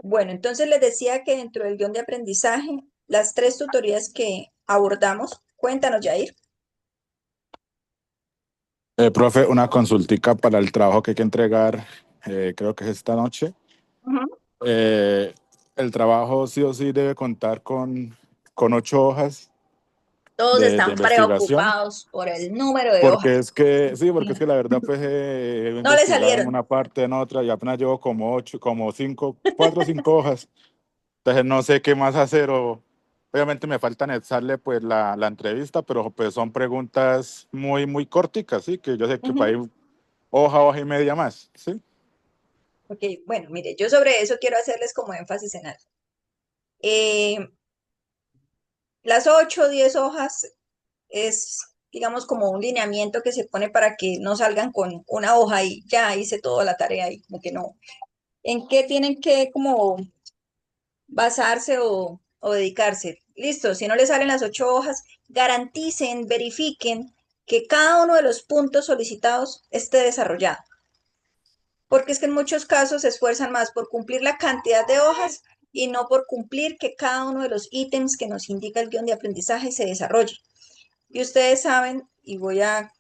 Bueno, entonces les decía que dentro del guión de aprendizaje, las tres tutorías que abordamos, cuéntanos, Jair. Profe, una consultica para el trabajo que hay que entregar, creo que es esta noche. Ujú. Eh, el trabajo sí o sí debe contar con 8 hojas Todos de están investigación, preocupados por el número de porque hojas. es que, sí, porque es que la verdad pues he No le investigado en salieron. una parte, en otra, y apenas llevo como 8, como 5, 4 o 5 hojas. Entonces no sé qué más hacer o obviamente me falta anexarle pues la entrevista, pero pues son preguntas muy, muy corticas, sí, que yo sé que para Ujú. ir hoja y media más, ¿sí? Ok, bueno, mire, yo sobre eso quiero hacerles como énfasis en algo. Eh, las 8 o 10 hojas es, digamos, como un lineamiento que se pone para que no salgan con una hoja y ya hice toda la tarea y como que no. ¿En qué tienen que como basarse o dedicarse? Listo, si no les salen las 8 hojas, garanticen, verifiquen que cada uno de los puntos solicitados esté desarrollado. Porque es que en muchos casos se esfuerzan más por cumplir la cantidad de hojas y no por cumplir que cada uno de los ítems que nos indica el guión de aprendizaje se desarrolle. Y ustedes saben, y voy a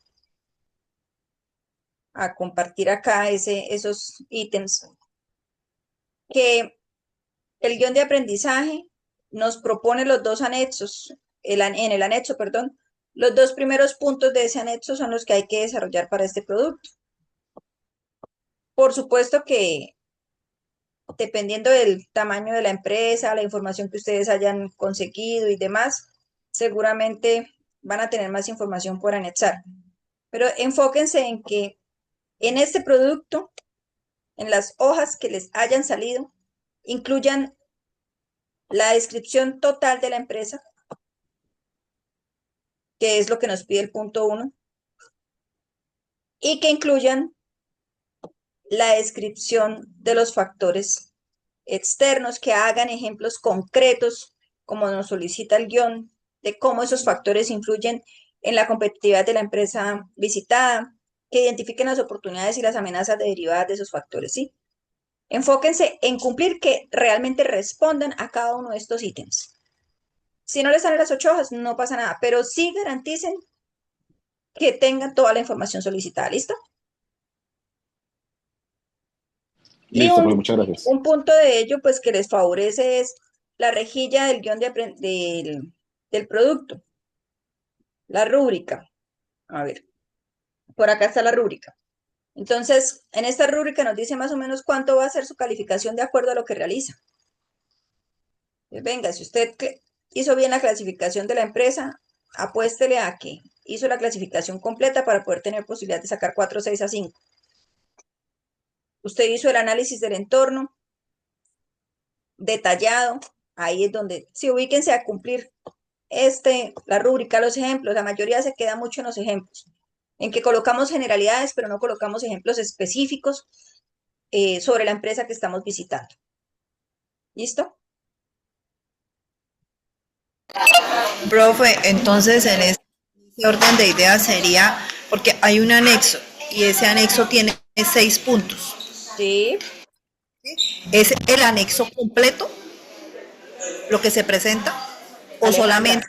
compartir acá esos ítems, que el guión de aprendizaje nos propone los dos anexos, en el anexo, perdón, los dos primeros puntos de ese anexo son los que hay que desarrollar para este producto. Por supuesto que dependiendo del tamaño de la empresa, la información que ustedes hayan conseguido y demás, seguramente van a tener más información por anexar. Pero enfóquense en que en este producto, en las hojas que les hayan salido, incluyan la descripción total de la empresa, que es lo que nos pide el punto uno, y que incluyan la descripción de los factores externos, que hagan ejemplos concretos, como nos solicita el guión, de cómo esos factores influyen en la competitividad de la empresa visitada, que identifiquen las oportunidades y las amenazas derivadas de esos factores, ¿sí? Enfóquense en cumplir que realmente respondan a cada uno de estos ítems. Si no les salen las 8 hojas, no pasa nada, pero sí garanticen que tengan toda la información solicitada, ¿listo? Y Listo, pues muchas gracias. un punto de ello, pues que les favorece es la rejilla del guión del producto, la rúbrica. A ver, por acá está la rúbrica. Entonces, en esta rúbrica nos dice más o menos cuánto va a ser su calificación de acuerdo a lo que realiza. Venga, si usted hizo bien la clasificación de la empresa, apuéstele a que hizo la clasificación completa para poder tener posibilidad de sacar 4, 6 a 5. Usted hizo el análisis del entorno detallado, ahí es donde, sí, ubíquense a cumplir la rúbrica, los ejemplos, la mayoría se queda mucho en los ejemplos, en que colocamos generalidades, pero no colocamos ejemplos específicos sobre la empresa que estamos visitando. ¿Listo? Profe, entonces en ese orden de ideas sería, porque hay un anexo y ese anexo tiene 6 puntos. Sí. ¿Es el anexo completo lo que se presenta o Alejandra, solamente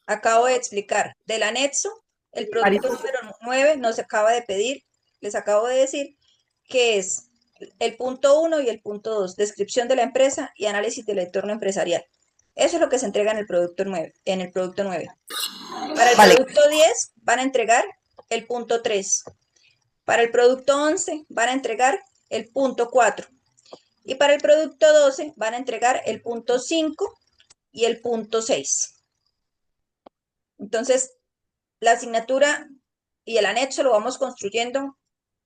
acabo de explicar del anexo, el producto número 9 nos acaba de pedir, les acabo de decir que es el punto uno y el punto 2, descripción de la empresa y análisis del entorno empresarial. Eso es lo que se entrega en el producto 9, en el producto 9. Para el vale? producto 10 van a entregar el punto 3. Para el producto 11 van a entregar el punto 4. Y para el producto 12 van a entregar el punto 5 y el punto 6. Entonces, la asignatura y el anexo lo vamos construyendo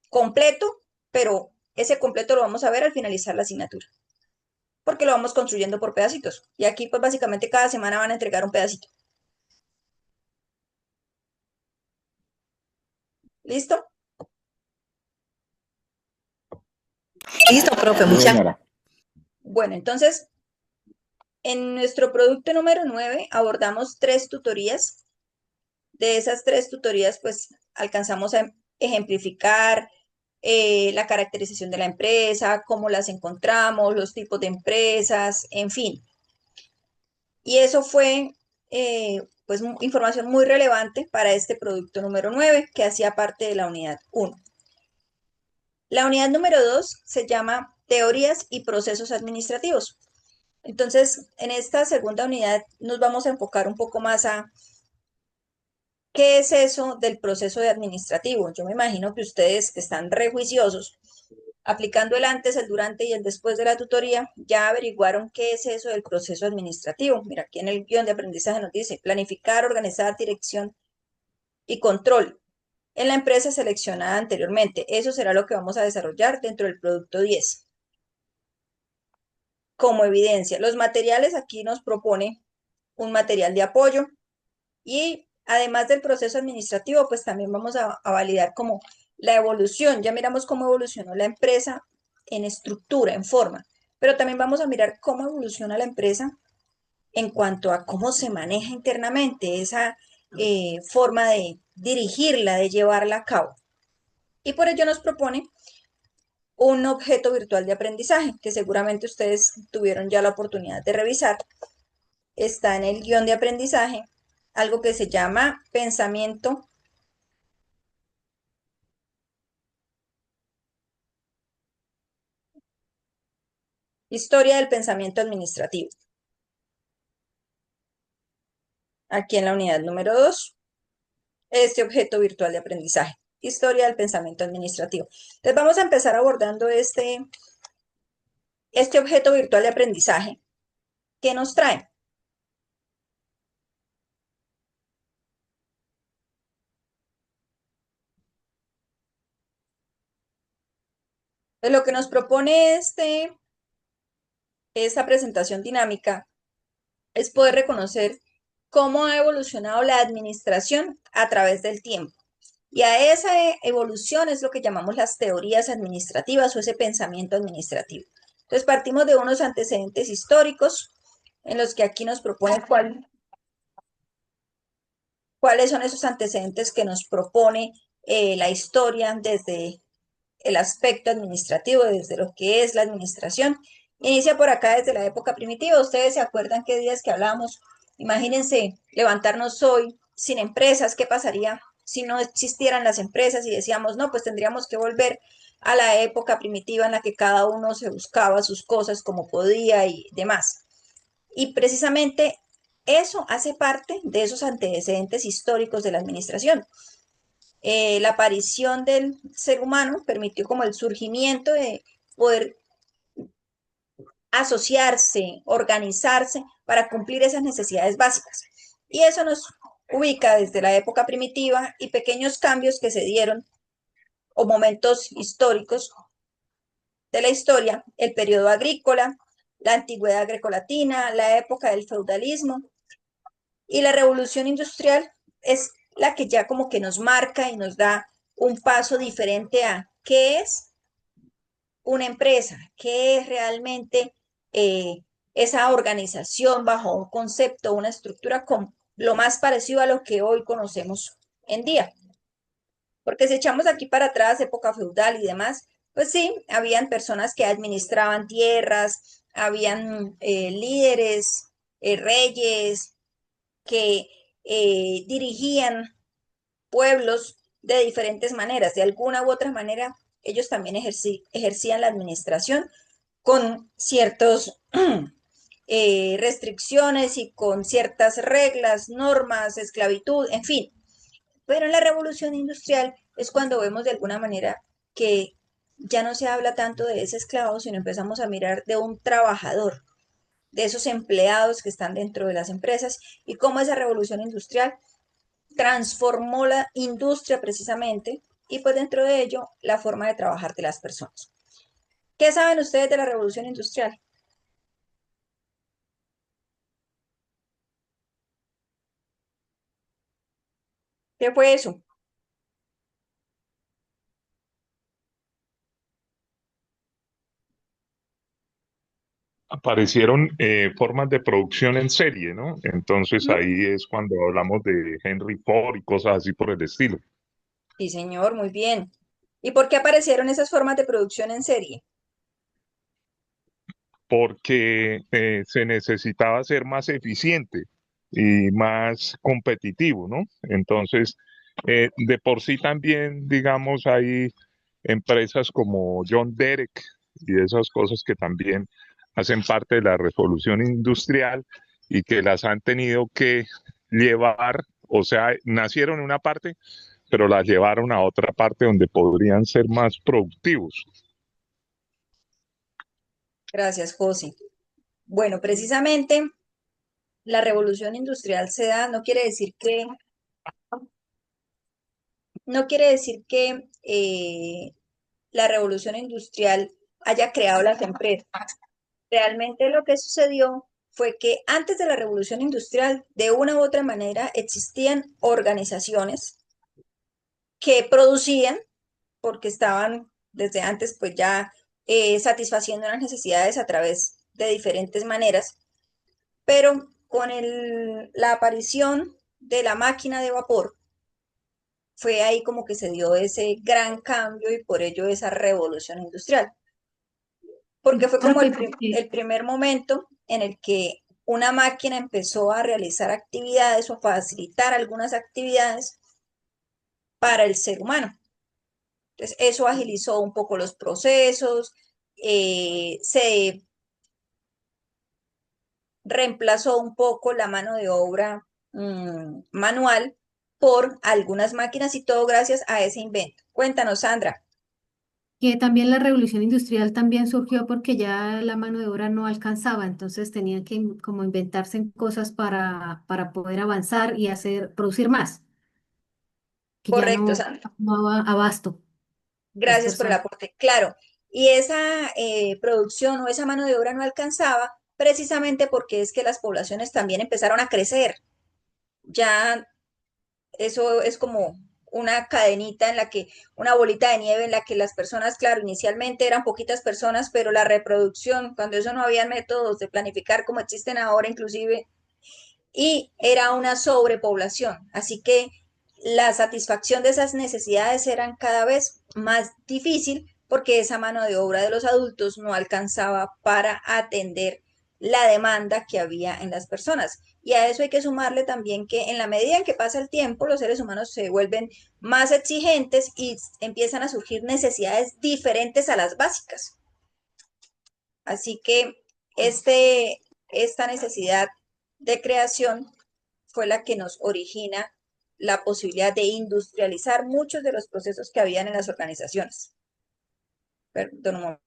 completo, pero ese completo lo vamos a ver al finalizar la asignatura, porque lo vamos construyendo por pedacitos. Y aquí, pues básicamente cada semana van a entregar un pedacito. ¿Listo? Listo, profe, Sí, muchas gracias. señora. Bueno, entonces, en nuestro producto número 9 abordamos 3 tutorías. De esas 3 tutorías, pues alcanzamos a ejemplificar, la caracterización de la empresa, cómo las encontramos, los tipos de empresas, en fin. Y eso fue pues información muy relevante para este producto número 9 que hacía parte de la unidad 1. La unidad número 2 se llama Teorías y Procesos Administrativos. Entonces, en esta segunda unidad nos vamos a enfocar un poco más a qué es eso del proceso de administrativo. Yo me imagino que ustedes están rejuiciosos aplicando el antes, el durante y el después de la tutoría, ya averiguaron qué es eso del proceso administrativo. Mira, aquí en el guión de aprendizaje nos dice planificar, organizar, dirección y control en la empresa seleccionada anteriormente. Eso será lo que vamos a desarrollar dentro del producto 10. Como evidencia, los materiales aquí nos propone un material de apoyo y además del proceso administrativo, pues también vamos a validar como la evolución. Ya miramos cómo evolucionó la empresa en estructura, en forma, pero también vamos a mirar cómo evoluciona la empresa en cuanto a cómo se maneja internamente esa forma de dirigirla, de llevarla a cabo. Y por ello nos propone un objeto virtual de aprendizaje, que seguramente ustedes tuvieron ya la oportunidad de revisar. Está en el guión de aprendizaje algo que se llama pensamiento, historia del pensamiento administrativo. Aquí en la unidad número 2, este objeto virtual de aprendizaje, historia del pensamiento administrativo. Entonces vamos a empezar abordando este objeto virtual de aprendizaje. ¿Qué nos trae? Pues lo que nos propone esta presentación dinámica es poder reconocer cómo ha evolucionado la administración a través del tiempo. Y a esa evolución es lo que llamamos las teorías administrativas o ese pensamiento administrativo. Entonces partimos de unos antecedentes históricos en los que aquí nos propone cuáles son esos antecedentes que nos propone la historia desde el aspecto administrativo, desde lo que es la administración. Inicia por acá desde la época primitiva. Ustedes se acuerdan qué días que hablamos. Imagínense levantarnos hoy sin empresas, ¿qué pasaría si no existieran las empresas? Y decíamos, no, pues tendríamos que volver a la época primitiva en la que cada uno se buscaba sus cosas como podía y demás. Y precisamente eso hace parte de esos antecedentes históricos de la administración. La aparición del ser humano permitió como el surgimiento de poder asociarse, organizarse para cumplir esas necesidades básicas. Y eso nos ubica desde la época primitiva y pequeños cambios que se dieron o momentos históricos de la historia, el periodo agrícola, la antigüedad grecolatina, la época del feudalismo y la revolución industrial es la que ya como que nos marca y nos da un paso diferente a qué es una empresa, qué es realmente eh, esa organización bajo un concepto, una estructura con lo más parecido a lo que hoy conocemos en día. Porque si echamos aquí para atrás, época feudal y demás, pues sí, habían personas que administraban tierras, habían líderes, reyes que dirigían pueblos de diferentes maneras. De alguna u otra manera, ellos también ejercían la administración con ciertas restricciones y con ciertas reglas, normas, esclavitud, en fin. Pero en la revolución industrial es cuando vemos de alguna manera que ya no se habla tanto de ese esclavo, sino empezamos a mirar de un trabajador, de esos empleados que están dentro de las empresas y cómo esa revolución industrial transformó la industria precisamente y pues dentro de ello la forma de trabajar de las personas. ¿Qué saben ustedes de la revolución industrial? ¿Qué fue eso? Aparecieron formas de producción en serie, ¿no? Entonces ¿Mm? ahí es cuando hablamos de Henry Ford y cosas así por el estilo. Sí, señor, muy bien. ¿Y por qué aparecieron esas formas de producción en serie? porque se necesitaba ser más eficiente y más competitivo, ¿no? Entonces, de por sí también, digamos, hay empresas como John Derek y esas cosas que también hacen parte de la revolución industrial y que las han tenido que llevar, o sea, nacieron en una parte, pero las llevaron a otra parte donde podrían ser más productivos. Gracias, José. Bueno, precisamente la revolución industrial se da, no quiere decir que la revolución industrial haya creado las empresas. Realmente lo que sucedió fue que antes de la revolución industrial, de una u otra manera, existían organizaciones que producían porque estaban desde antes pues ya satisfaciendo las necesidades a través de diferentes maneras, pero con la aparición de la máquina de vapor, fue ahí como que se dio ese gran cambio y por ello esa revolución industrial, porque fue como Profe, el primer momento en el que una máquina empezó a realizar actividades o a facilitar algunas actividades para el ser humano. Entonces, eso agilizó un poco los procesos, se reemplazó un poco la mano de obra manual por algunas máquinas y todo gracias a ese invento. Cuéntanos, Sandra. que también la revolución industrial también surgió porque ya la mano de obra no alcanzaba, entonces tenían que como inventarse en cosas para poder avanzar y hacer, producir más, que ya Correcto, no Sandra. daba abasto las Gracias por el personas. aporte. Claro, y esa producción o esa mano de obra no alcanzaba precisamente porque es que las poblaciones también empezaron a crecer. Ya eso es como una cadenita en la que, una bolita de nieve en la que las personas, claro, inicialmente eran poquitas personas, pero la reproducción, cuando eso no había métodos de planificar como existen ahora inclusive, y era una sobrepoblación. Así que la satisfacción de esas necesidades eran cada vez más difícil porque esa mano de obra de los adultos no alcanzaba para atender la demanda que había en las personas. Y a eso hay que sumarle también que en la medida en que pasa el tiempo, los seres humanos se vuelven más exigentes y empiezan a surgir necesidades diferentes a las básicas. Así que esta necesidad de creación fue la que nos origina la posibilidad de industrializar muchos de los procesos que habían en las organizaciones. Perdón un momento.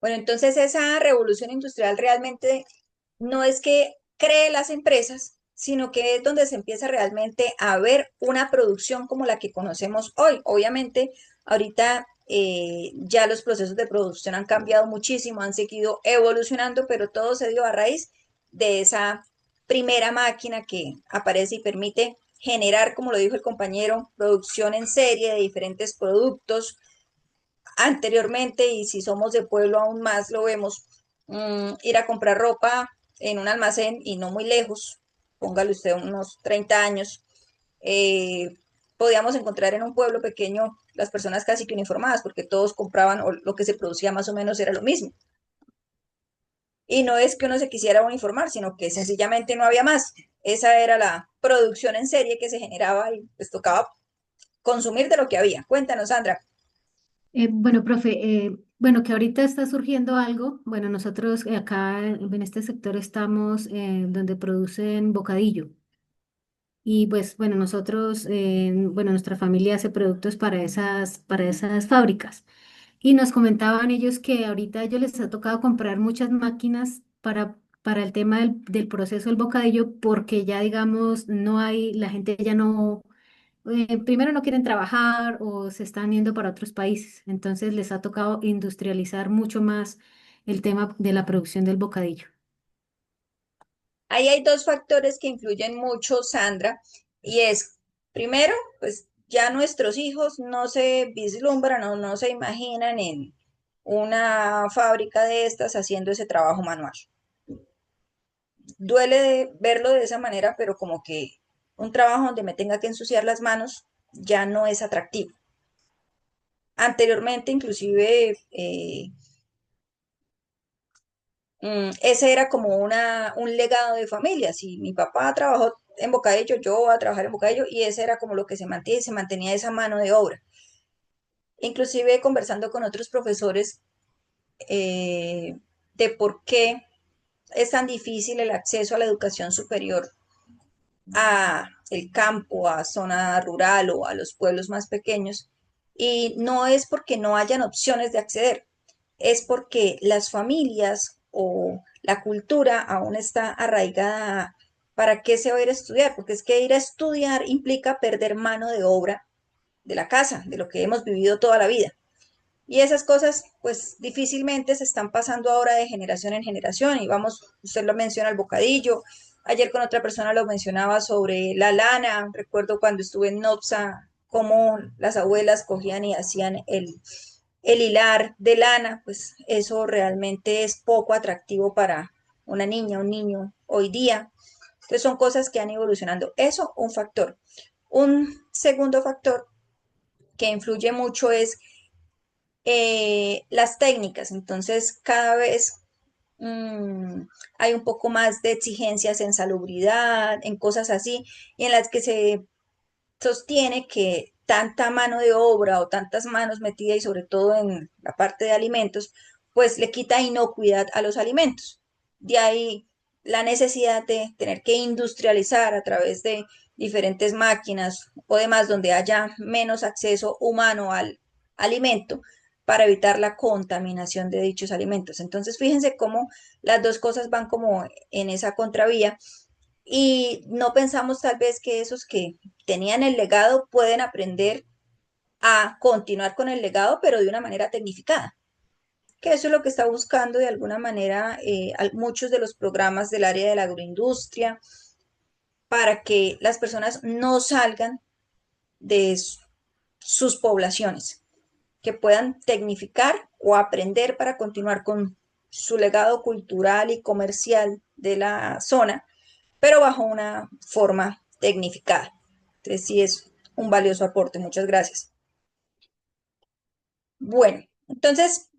Bueno, entonces esa revolución industrial realmente no es que cree las empresas, sino que es donde se empieza realmente a ver una producción como la que conocemos hoy. Obviamente, ahorita ya los procesos de producción han cambiado muchísimo, han seguido evolucionando, pero todo se dio a raíz de esa primera máquina que aparece y permite generar, como lo dijo el compañero, producción en serie de diferentes productos anteriormente, y si somos de pueblo aún más lo vemos, ir a comprar ropa en un almacén y no muy lejos, póngale usted unos 30 años, eh, podíamos encontrar en un pueblo pequeño las personas casi que uniformadas, porque todos compraban o lo que se producía más o menos era lo mismo. Y no es que uno se quisiera uniformar, sino que sencillamente no había más. Esa era la producción en serie que se generaba y pues tocaba consumir de lo que había. Cuéntanos, Sandra. Bueno, profe, bueno, que ahorita está surgiendo algo. Bueno, nosotros acá en este sector estamos donde producen bocadillo. Y pues bueno, nosotros, bueno, nuestra familia hace productos para esas fábricas. Y nos comentaban ellos que ahorita a ellos les ha tocado comprar muchas máquinas para el tema del proceso del bocadillo porque ya digamos no hay, la gente ya no, primero no quieren trabajar o se están yendo para otros países. Entonces les ha tocado industrializar mucho más el tema de la producción del bocadillo. Ahí hay dos factores que influyen mucho, Sandra, y es, primero, pues ya nuestros hijos no se vislumbran o no se imaginan en una fábrica de estas haciendo ese trabajo manual. Duele verlo de esa manera, pero como que un trabajo donde me tenga que ensuciar las manos ya no es atractivo. Anteriormente, inclusive, ese era como un legado de familia. Si mi papá trabajó en Bocadillo, yo voy a trabajar en Bocadillo, y ese era como lo que se mantenía, y se mantenía esa mano de obra. Inclusive conversando con otros profesores eh, de por qué es tan difícil el acceso a la educación superior a el campo, a zona rural o a los pueblos más pequeños. Y no es porque no hayan opciones de acceder, es porque las familias o la cultura aún está arraigada. ¿Para qué se va a ir a estudiar? Porque es que ir a estudiar implica perder mano de obra de la casa, de lo que hemos vivido toda la vida. Y esas cosas, pues difícilmente se están pasando ahora de generación en generación. Y vamos, usted lo menciona el bocadillo. Ayer con otra persona lo mencionaba sobre la lana. Recuerdo cuando estuve en Nopsa, cómo las abuelas cogían y hacían el hilar de lana. Pues eso realmente es poco atractivo para una niña, un niño hoy día. Entonces son cosas que han ido evolucionando. Eso, un factor. Un segundo factor que influye mucho es las técnicas. Entonces, cada vez mm, hay un poco más de exigencias en salubridad, en cosas así, y en las que se sostiene que tanta mano de obra o tantas manos metidas, y sobre todo en la parte de alimentos, pues le quita inocuidad a los alimentos. De ahí la necesidad de tener que industrializar a través de diferentes máquinas o demás donde haya menos acceso humano al alimento para evitar la contaminación de dichos alimentos. Entonces, fíjense cómo las dos cosas van como en esa contravía, y no pensamos tal vez que esos que tenían el legado pueden aprender a continuar con el legado, pero de una manera tecnificada, que eso es lo que está buscando de alguna manera muchos de los programas del área de la agroindustria, para que las personas no salgan de sus poblaciones, que puedan tecnificar o aprender para continuar con su legado cultural y comercial de la zona, pero bajo una forma tecnificada. Entonces sí es un valioso aporte. Muchas gracias. Bueno, entonces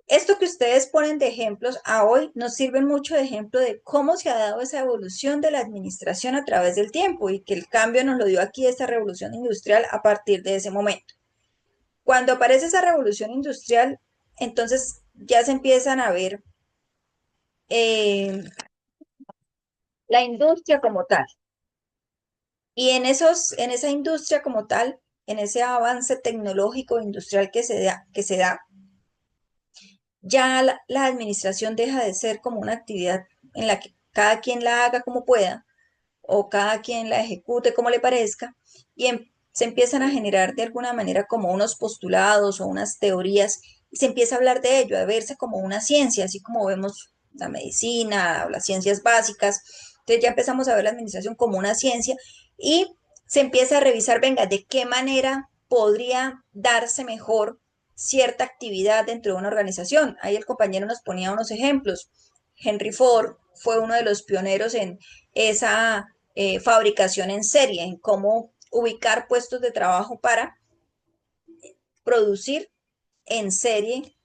esto que ustedes ponen de ejemplos a hoy nos sirve mucho de ejemplo de cómo se ha dado esa evolución de la administración a través del tiempo, y que el cambio nos lo dio aquí esta revolución industrial a partir de ese momento. Cuando aparece esa revolución industrial, entonces ya se empiezan a ver eh, la industria como tal. Y en esa industria como tal, en ese avance tecnológico industrial que se da, ya la administración deja de ser como una actividad en la que cada quien la haga como pueda o cada quien la ejecute como le parezca, y se empiezan a generar de alguna manera como unos postulados o unas teorías, y se empieza a hablar de ello, a verse como una ciencia, así como vemos la medicina o las ciencias básicas. Entonces ya empezamos a ver la administración como una ciencia, y se empieza a revisar, venga, de qué manera podría darse mejor cierta actividad dentro de una organización. Ahí el compañero nos ponía unos ejemplos. Henry Ford fue uno de los pioneros en esa fabricación en serie, en cómo ubicar puestos de trabajo para producir en serie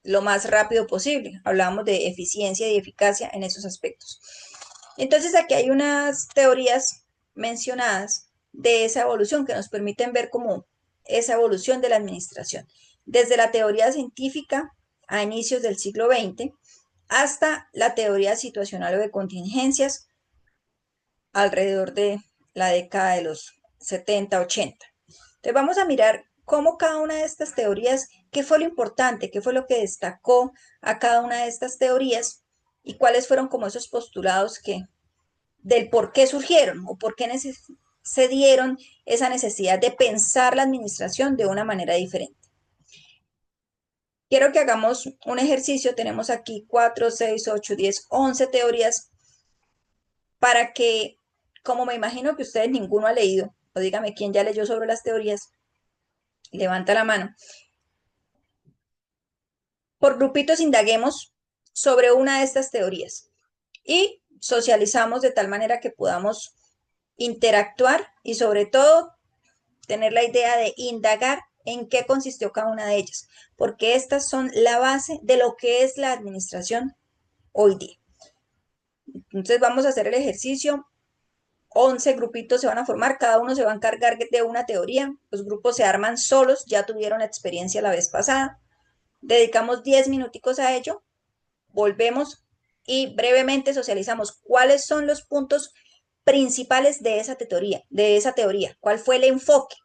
lo más rápido posible. Hablamos de eficiencia y eficacia en esos aspectos. Entonces aquí hay unas teorías mencionadas de esa evolución que nos permiten ver cómo esa evolución de la administración, desde la teoría científica a inicios del siglo XX hasta la teoría situacional o de contingencias alrededor de la década de los 70, 80. Entonces vamos a mirar cómo cada una de estas teorías, qué fue lo importante, qué fue lo que destacó a cada una de estas teorías, y cuáles fueron como esos postulados que del por qué surgieron o por qué se dieron esa necesidad de pensar la administración de una manera diferente. Quiero que hagamos un ejercicio, tenemos aquí 4, 6, 8, 10, 11 teorías, para que, como me imagino que ustedes ninguno ha leído, o dígame quién ya leyó sobre las teorías, levanta la mano. Por grupitos indaguemos sobre una de estas teorías y socializamos de tal manera que podamos interactuar y sobre todo tener la idea de indagar en qué consistió cada una de ellas, porque estas son la base de lo que es la administración hoy día. Entonces vamos a hacer el ejercicio. 11 grupitos se van a formar, cada uno se va a encargar de una teoría. Los grupos se arman solos, ya tuvieron experiencia la vez pasada. Dedicamos 10 minuticos a ello, volvemos y brevemente socializamos cuáles son los puntos principales de esa teoría, cuál fue el enfoque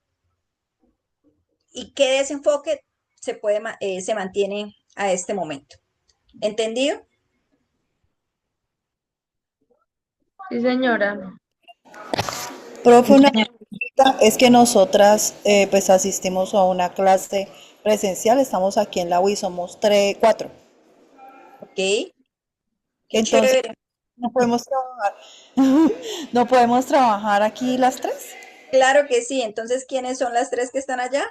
y qué de ese enfoque se mantiene a este momento. ¿Entendido? Sí, señora. Profe, una pregunta, es que nosotras pues asistimos a una clase presencial, estamos aquí en la UI, somos 3, 4. Ok, qué Entonces, chévere. no podemos trabajar, no podemos trabajar aquí las 3. Claro que sí. Entonces, ¿quiénes son las 3 que están allá?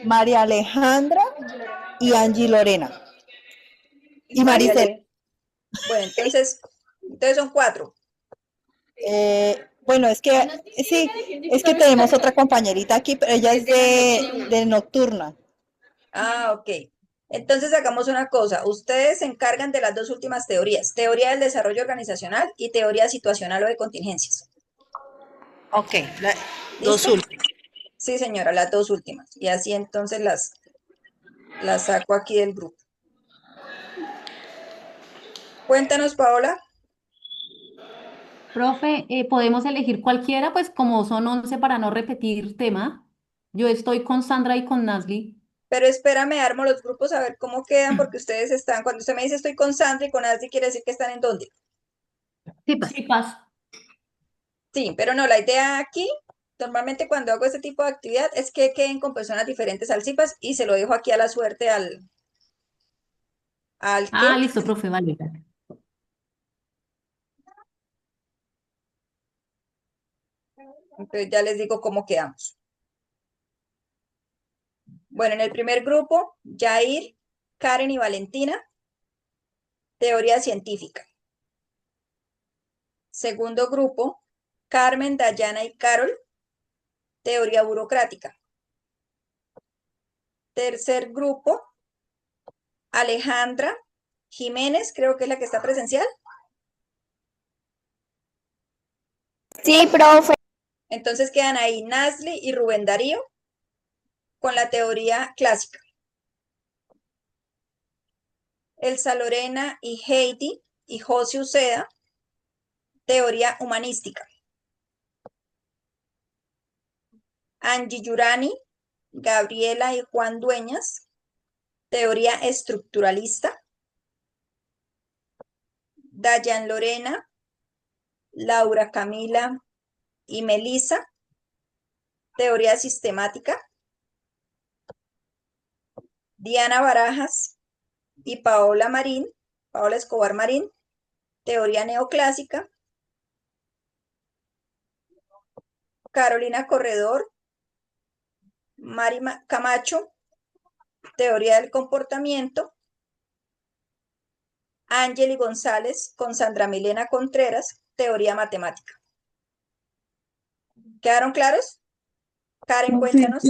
María Alejandra y Angie Lorena. Y María Maricel. Le. Bueno, entonces son 4. Bueno, es que sí, es que tenemos otra compañerita aquí, pero ella es de nocturna. Ah, ok. Entonces hagamos una cosa. Ustedes se encargan de las dos últimas teorías, teoría del desarrollo organizacional y teoría situacional o de contingencias. Ok, dos ¿Listo? últimas. Sí, señora, las dos últimas. Y así entonces las saco aquí del grupo. Cuéntanos, Paola. Profe, ¿podemos elegir cualquiera? Pues como son 11 para no repetir tema. Yo estoy con Sandra y con Nasli. Pero espérame, armo los grupos a ver cómo quedan, porque ustedes están, cuando usted me dice estoy con Sandra y con Ashley, quiere decir que están en dónde. Sí, pues. Sí, Paz. Sí, pero no, la idea aquí, normalmente cuando hago este tipo de actividad, es que queden con personas diferentes al CIPAS y se lo dejo aquí a la suerte al Ah, que. listo, profe, vale. Entonces ya les digo cómo quedamos. Bueno, en el primer grupo, Jair, Karen y Valentina, teoría científica. Segundo grupo, Carmen, Dayana y Carol, teoría burocrática. Tercer grupo, Alejandra Jiménez, creo que es la que está presencial. Sí, profe. Entonces quedan ahí Nasli y Rubén Darío con la teoría clásica. Elsa Lorena y Heidi y José Uceda, teoría humanística. Angie Yurani, Gabriela y Juan Dueñas, teoría estructuralista. Dayan Lorena, Laura Camila y Melissa, teoría sistemática. Diana Barajas y Paola Escobar Marín, teoría neoclásica. Carolina Corredor, Mari Camacho, teoría del comportamiento. Ángeli González con Sandra Milena Contreras, teoría matemática. ¿Quedaron claros? Karen, cuéntanos.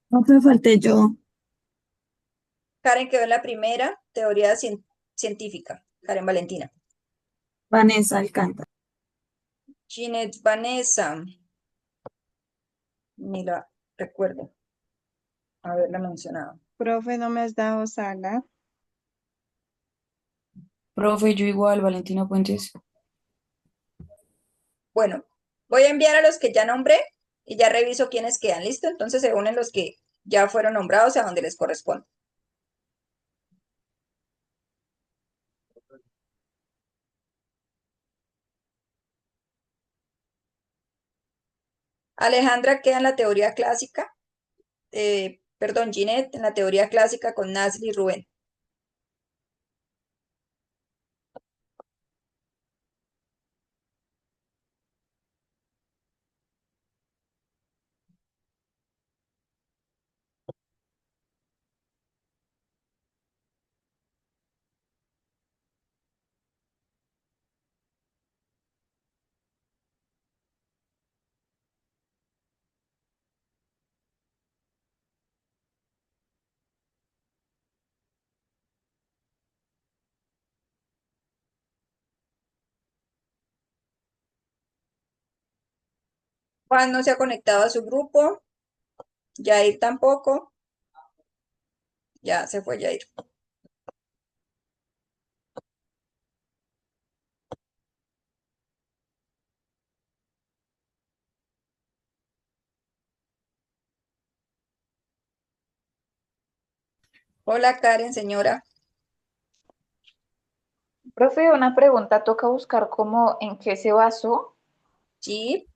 No te falté yo. Karen quedó en la primera, teoría científica. Karen Valentina. Vanessa Alcántara. Ginette Vanessa. Ni la recuerdo haberla mencionado. Profe, ¿no me has dado sala? Profe, yo igual, Valentina Puentes. Bueno, voy a enviar a los que ya nombré y ya reviso quiénes quedan. ¿Listo? Entonces se unen los que ya fueron nombrados a donde les corresponde. Alejandra queda en la teoría clásica, perdón, Ginette en la teoría clásica con Nasli y Rubén. Juan no se ha conectado a su grupo, Jair tampoco, ya se fue Jair. Hola Karen, señora. Profe, una pregunta, toca buscar cómo, en qué se basó. Sí.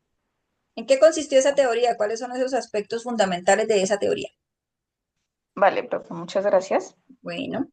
¿En qué consistió esa teoría? ¿Cuáles son esos aspectos fundamentales de esa teoría? Vale, profe, muchas gracias. Bueno.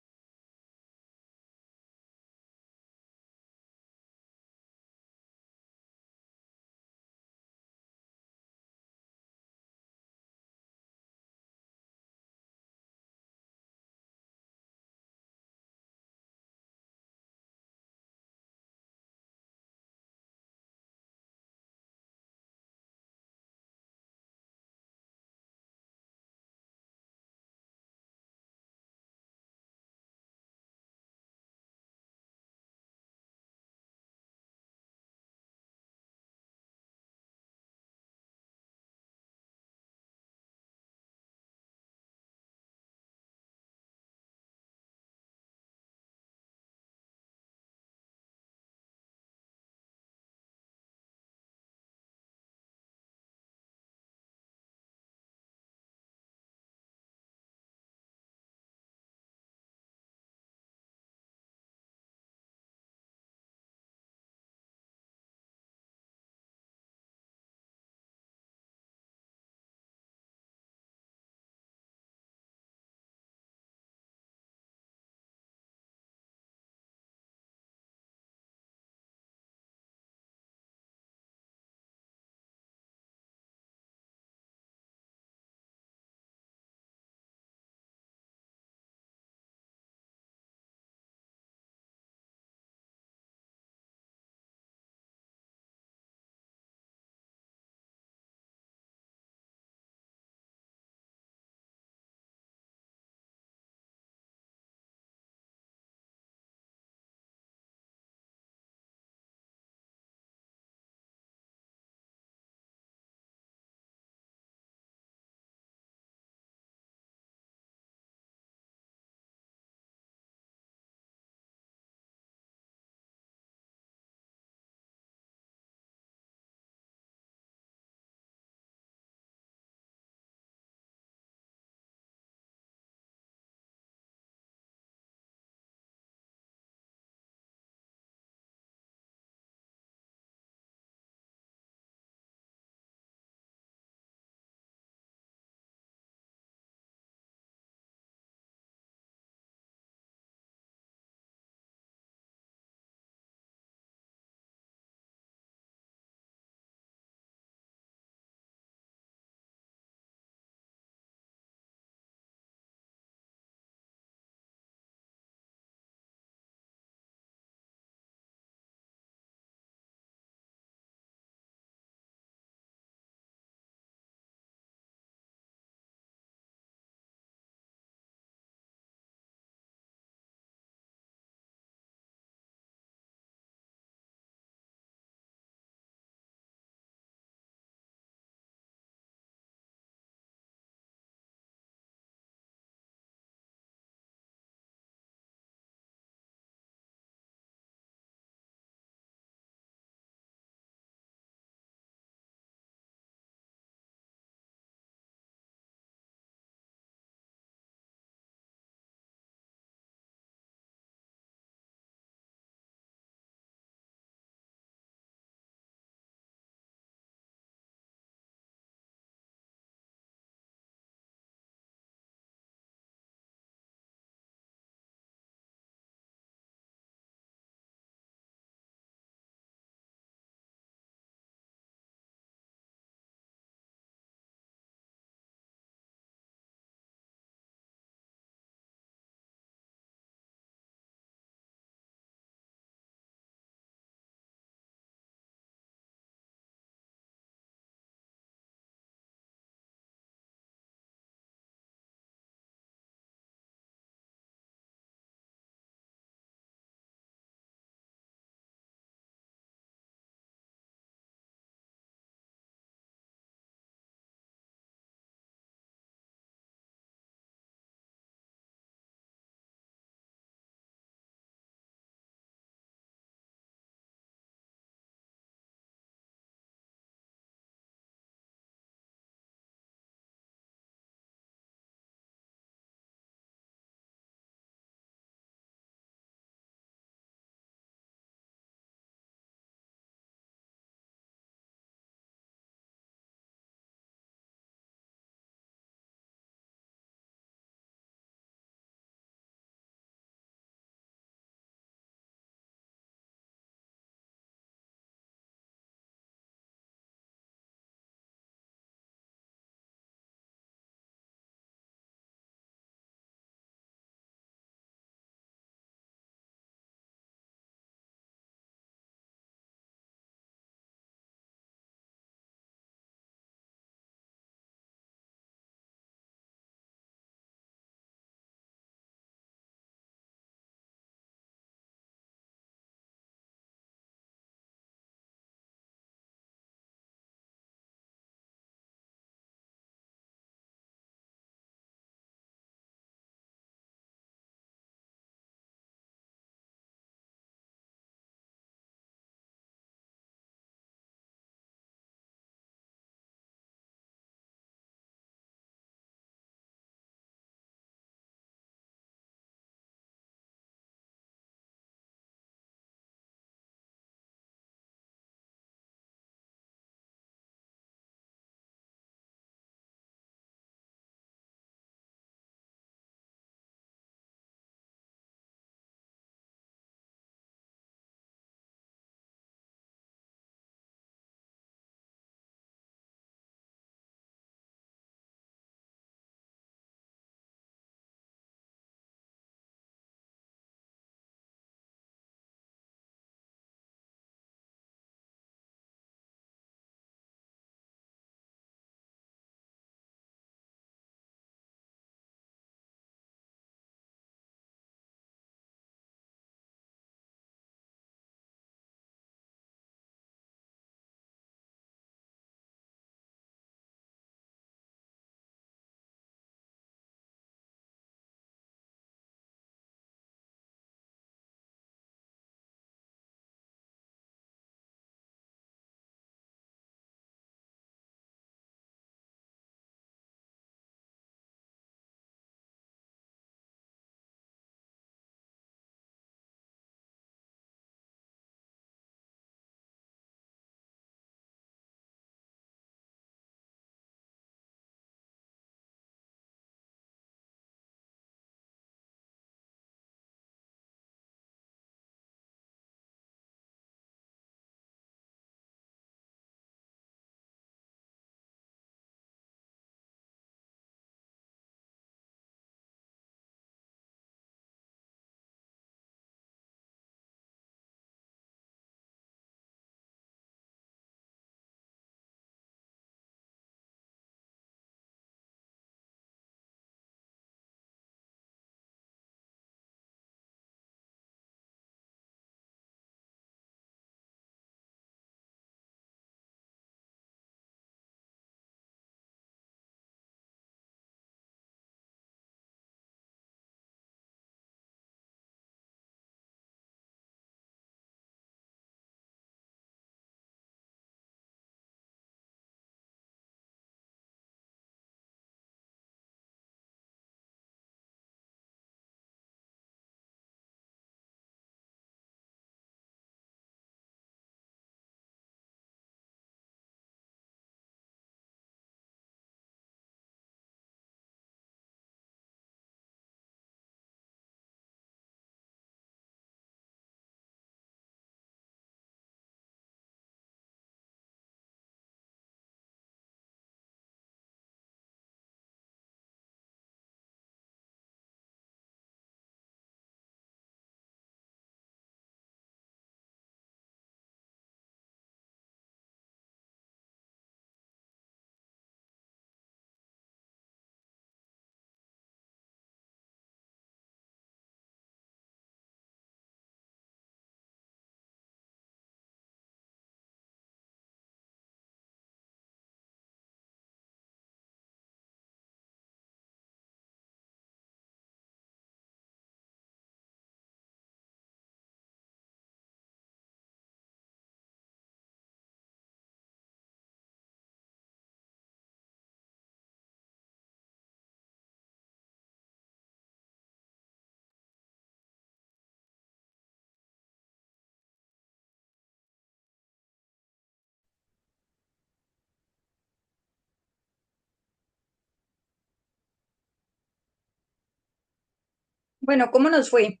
Bueno, ¿cómo nos fue?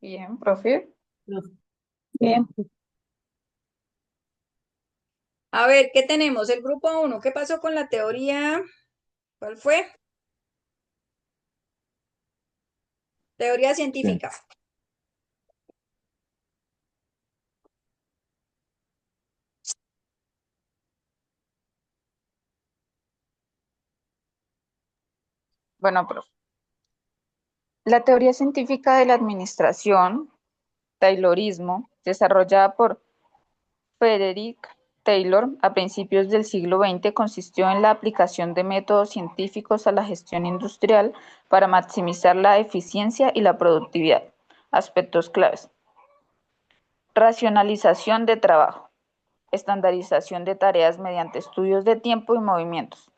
Bien, profe. Bien, A ver, ¿qué tenemos? El grupo uno, ¿qué pasó con la teoría? ¿Cuál fue? Teoría Sí. científica. Bueno, profe. La teoría científica de la administración, Taylorismo, desarrollada por Frederick Taylor a principios del siglo XX, consistió en la aplicación de métodos científicos a la gestión industrial para maximizar la eficiencia y la productividad. Aspectos claves. Racionalización de trabajo. Estandarización de tareas mediante estudios de tiempo y movimientos.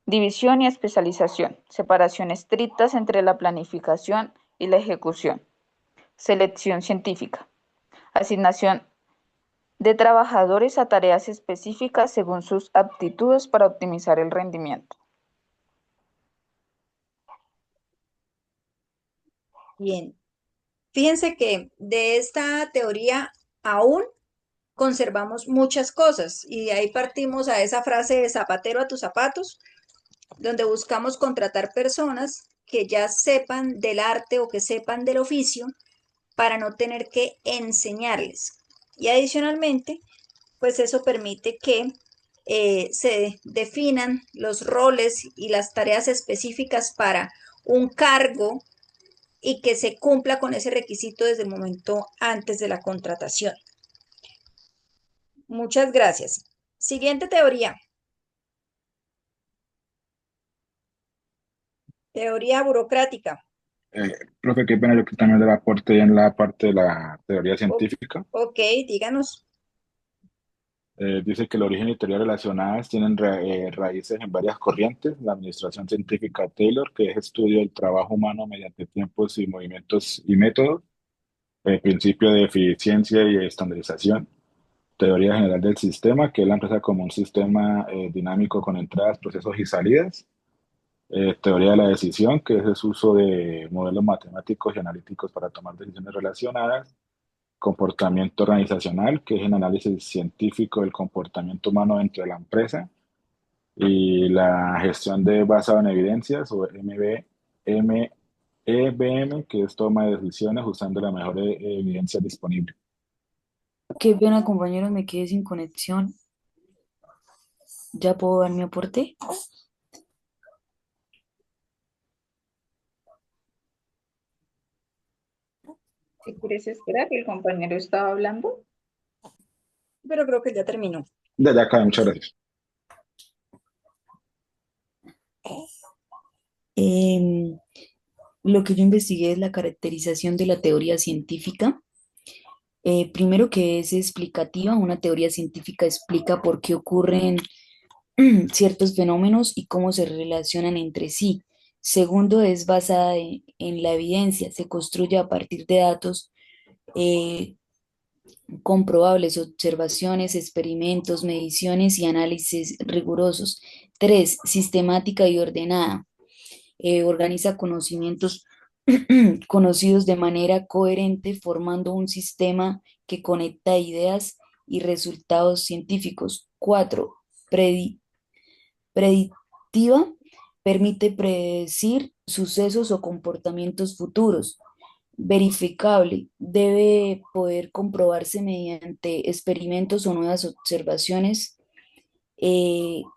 División y especialización. Separación estrictas entre la planificación y la ejecución. Selección científica. Asignación de trabajadores a tareas específicas según sus aptitudes para optimizar el rendimiento. Bien. Fíjense que de esta teoría aún conservamos muchas cosas y de ahí partimos a esa frase de zapatero a tus zapatos, donde buscamos contratar personas que ya sepan del arte o que sepan del oficio para no tener que enseñarles. Y adicionalmente, pues eso permite que se definan los roles y las tareas específicas para un cargo y que se cumpla con ese requisito desde el momento antes de la contratación. Muchas gracias. Siguiente teoría. Teoría burocrática. Profe, qué pena yo que también le aporte en la parte de la teoría O- científica. ok, díganos. Dice que el origen y teorías relacionadas tienen raíces en varias corrientes. La administración científica Taylor, que es estudio del trabajo humano mediante tiempos y movimientos y métodos. El principio de eficiencia y estandarización. Teoría general del sistema, que es la empresa como un sistema dinámico con entradas, procesos y salidas. Teoría de la decisión, que es el uso de modelos matemáticos y analíticos para tomar decisiones relacionadas. Comportamiento organizacional, que es el análisis científico del comportamiento humano dentro de la empresa. Y la gestión de basado en evidencias, o EBM, que es toma de decisiones usando la mejor evidencia disponible. Qué pena, compañeros, me quedé sin conexión. ¿Ya puedo dar mi aporte? Si quieres esperar, el compañero estaba hablando. Pero creo que ya terminó. Desde acá, muchas gracias. Em, lo que yo investigué es la caracterización de la teoría científica. Primero que es explicativa, una teoría científica explica por qué ocurren ciertos fenómenos y cómo se relacionan entre sí. Segundo, es basada en la evidencia, se construye a partir de datos eh, comprobables, observaciones, experimentos, mediciones y análisis rigurosos. Tres, sistemática y ordenada. Organiza conocimientos conocidos de manera coherente, formando un sistema que conecta ideas y resultados científicos. Cuatro, predictiva, permite predecir sucesos o comportamientos futuros. Verificable, debe poder comprobarse mediante experimentos o nuevas observaciones.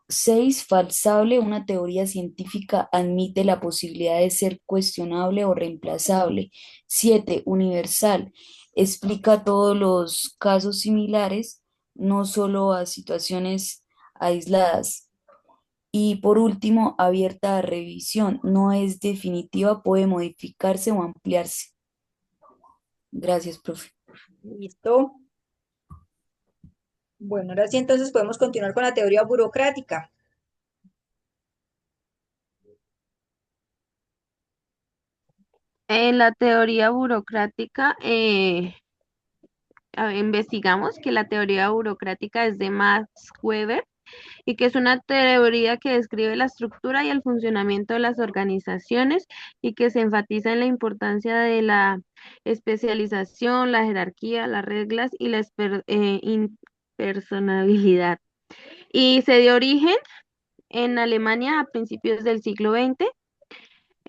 Seis, falsable, una teoría científica admite la posibilidad de ser cuestionable o reemplazable. Siete, universal, explica todos los casos similares, no solo a situaciones aisladas. Y por último, abierta a revisión, no es definitiva, puede modificarse o ampliarse. Gracias, profe. Listo. Bueno, ahora sí entonces podemos continuar con la teoría burocrática. En la teoría burocrática, investigamos que la teoría burocrática es de Max Weber y que es una teoría que describe la estructura y el funcionamiento de las organizaciones y que se enfatiza en la importancia de la especialización, la jerarquía, las reglas y la impersonabilidad. Y se dio origen en Alemania a principios del siglo XX,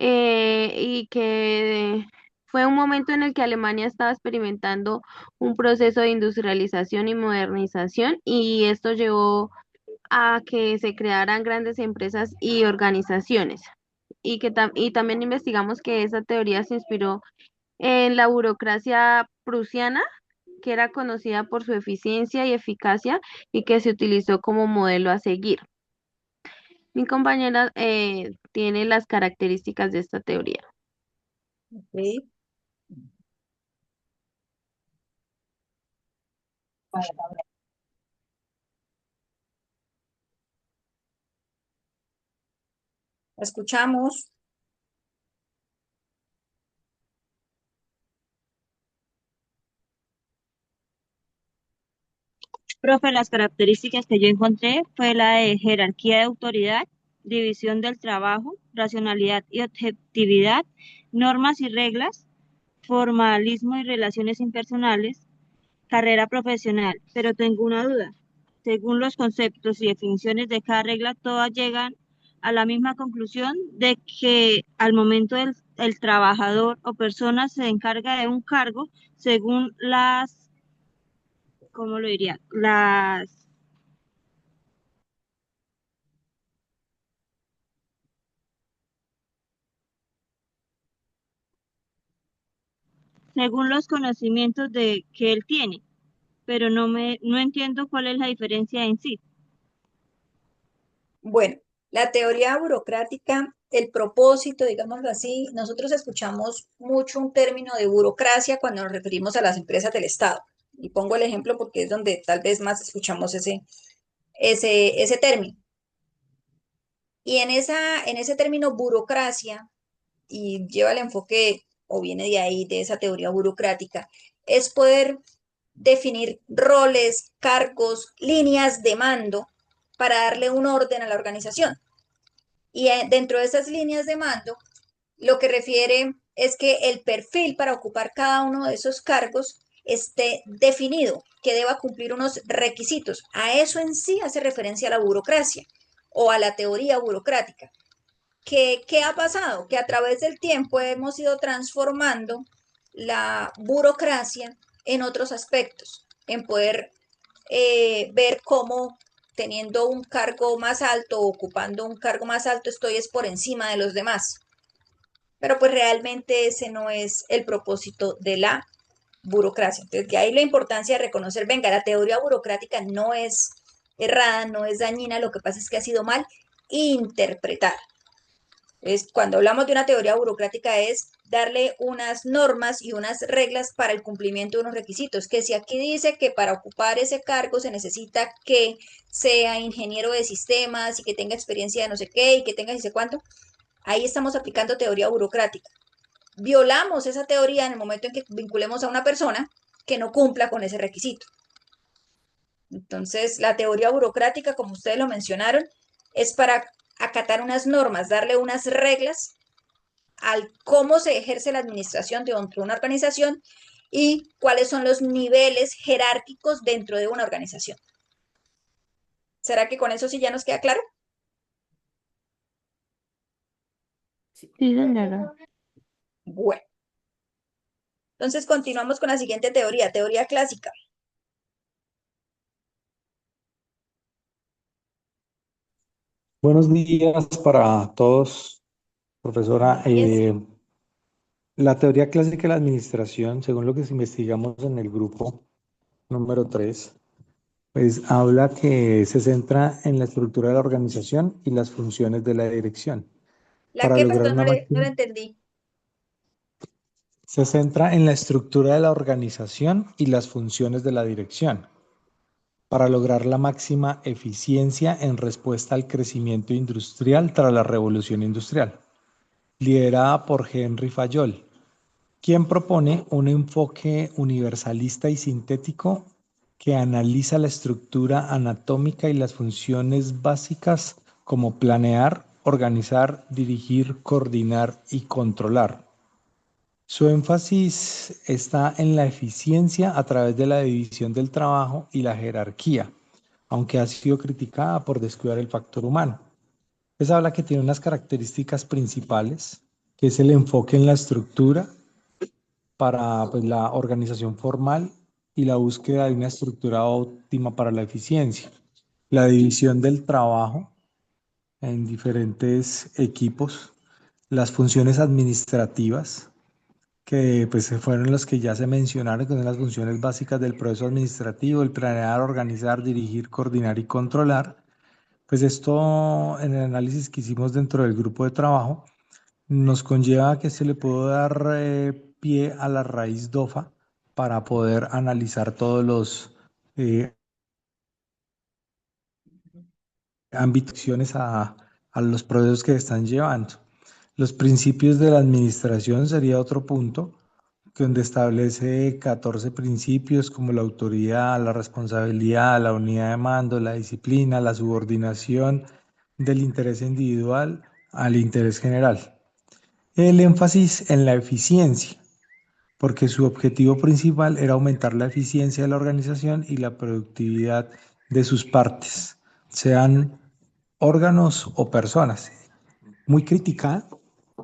y que fue un momento en el que Alemania estaba experimentando un proceso de industrialización y modernización, y esto llevó a que se crearan grandes empresas y organizaciones. Y también investigamos que esa teoría se inspiró en la burocracia prusiana, que era conocida por su eficiencia y eficacia y que se utilizó como modelo a seguir. Mi compañera tiene las características de esta teoría. Ok. Escuchamos. Profe, las características que yo encontré fue la de jerarquía de autoridad, división del trabajo, racionalidad y objetividad, normas y reglas, formalismo y relaciones impersonales, carrera profesional. Pero tengo una duda. Según los conceptos y definiciones de cada regla, todas llegan a la misma conclusión de que al momento el trabajador o persona se encarga de un cargo según las, ¿cómo lo diría? Según los conocimientos que él tiene, pero no entiendo cuál es la diferencia en sí. Bueno, la teoría burocrática, el propósito, digámoslo así, nosotros escuchamos mucho un término de burocracia cuando nos referimos a las empresas del Estado. Y pongo el ejemplo porque es donde tal vez más escuchamos ese término. Y en ese término burocracia, y lleva el enfoque, o viene de ahí, de esa teoría burocrática, es poder definir roles, cargos, líneas de mando para darle un orden a la organización. Y dentro de esas líneas de mando, lo que refiere es que el perfil para ocupar cada uno de esos cargos esté definido, que deba cumplir unos requisitos. A eso en sí hace referencia a la burocracia o a la teoría burocrática. ¿Qué ha pasado? Que a través del tiempo hemos ido transformando la burocracia en otros aspectos, en poder ver cómo teniendo un cargo más alto, ocupando un cargo más alto, estoy es por encima de los demás. Pero pues realmente ese no es el propósito de la burocracia. Entonces, de ahí la importancia de reconocer, venga, la teoría burocrática no es errada, no es dañina, lo que pasa es que ha sido mal interpretada. Cuando hablamos de una teoría burocrática es darle unas normas y unas reglas para el cumplimiento de unos requisitos, que si aquí dice que para ocupar ese cargo se necesita que sea ingeniero de sistemas y que tenga experiencia de no sé qué y que tenga no sé cuánto, ahí estamos aplicando teoría burocrática. Violamos esa teoría en el momento en que vinculemos a una persona que no cumpla con ese requisito. Entonces, la teoría burocrática, como ustedes lo mencionaron, es para acatar unas normas, darle unas reglas al cómo se ejerce la administración dentro de una organización y cuáles son los niveles jerárquicos dentro de una organización. ¿Será que con eso sí ya nos queda claro? Sí, señora. Bueno, entonces continuamos con la siguiente teoría, teoría clásica. Buenos días para todos, profesora. La teoría clásica de la administración, según lo que investigamos en el grupo número 3, pues habla que se centra en la estructura de la organización y las funciones de la dirección. ¿La Para qué? lograr Perdón, una no máxima, lo entendí. se centra en la estructura de la organización y las funciones de la dirección, para lograr la máxima eficiencia en respuesta al crecimiento industrial tras la revolución industrial, liderada por Henry Fayol, quien propone un enfoque universalista y sintético que analiza la estructura anatómica y las funciones básicas como planear, organizar, dirigir, coordinar y controlar. Su énfasis está en la eficiencia a través de la división del trabajo y la jerarquía, aunque ha sido criticada por descuidar el factor humano. Pues habla que tiene unas características principales, que es el enfoque en la estructura para pues, la organización formal y la búsqueda de una estructura óptima para la eficiencia. La división del trabajo en diferentes equipos, las funciones administrativas, que pues fueron los que ya se mencionaron, que son las funciones básicas del proceso administrativo, el planear, organizar, dirigir, coordinar y controlar. Pues esto en el análisis que hicimos dentro del grupo de trabajo nos conlleva a que se le pudo dar pie a la raíz DOFA para poder analizar todos los ámbitos a los procesos que están llevando. Los principios de la administración sería otro punto, donde establece 14 principios como la autoridad, la responsabilidad, la unidad de mando, la disciplina, la subordinación del interés individual al interés general. El énfasis en la eficiencia, porque su objetivo principal era aumentar la eficiencia de la organización y la productividad de sus partes, sean órganos o personas. Muy criticada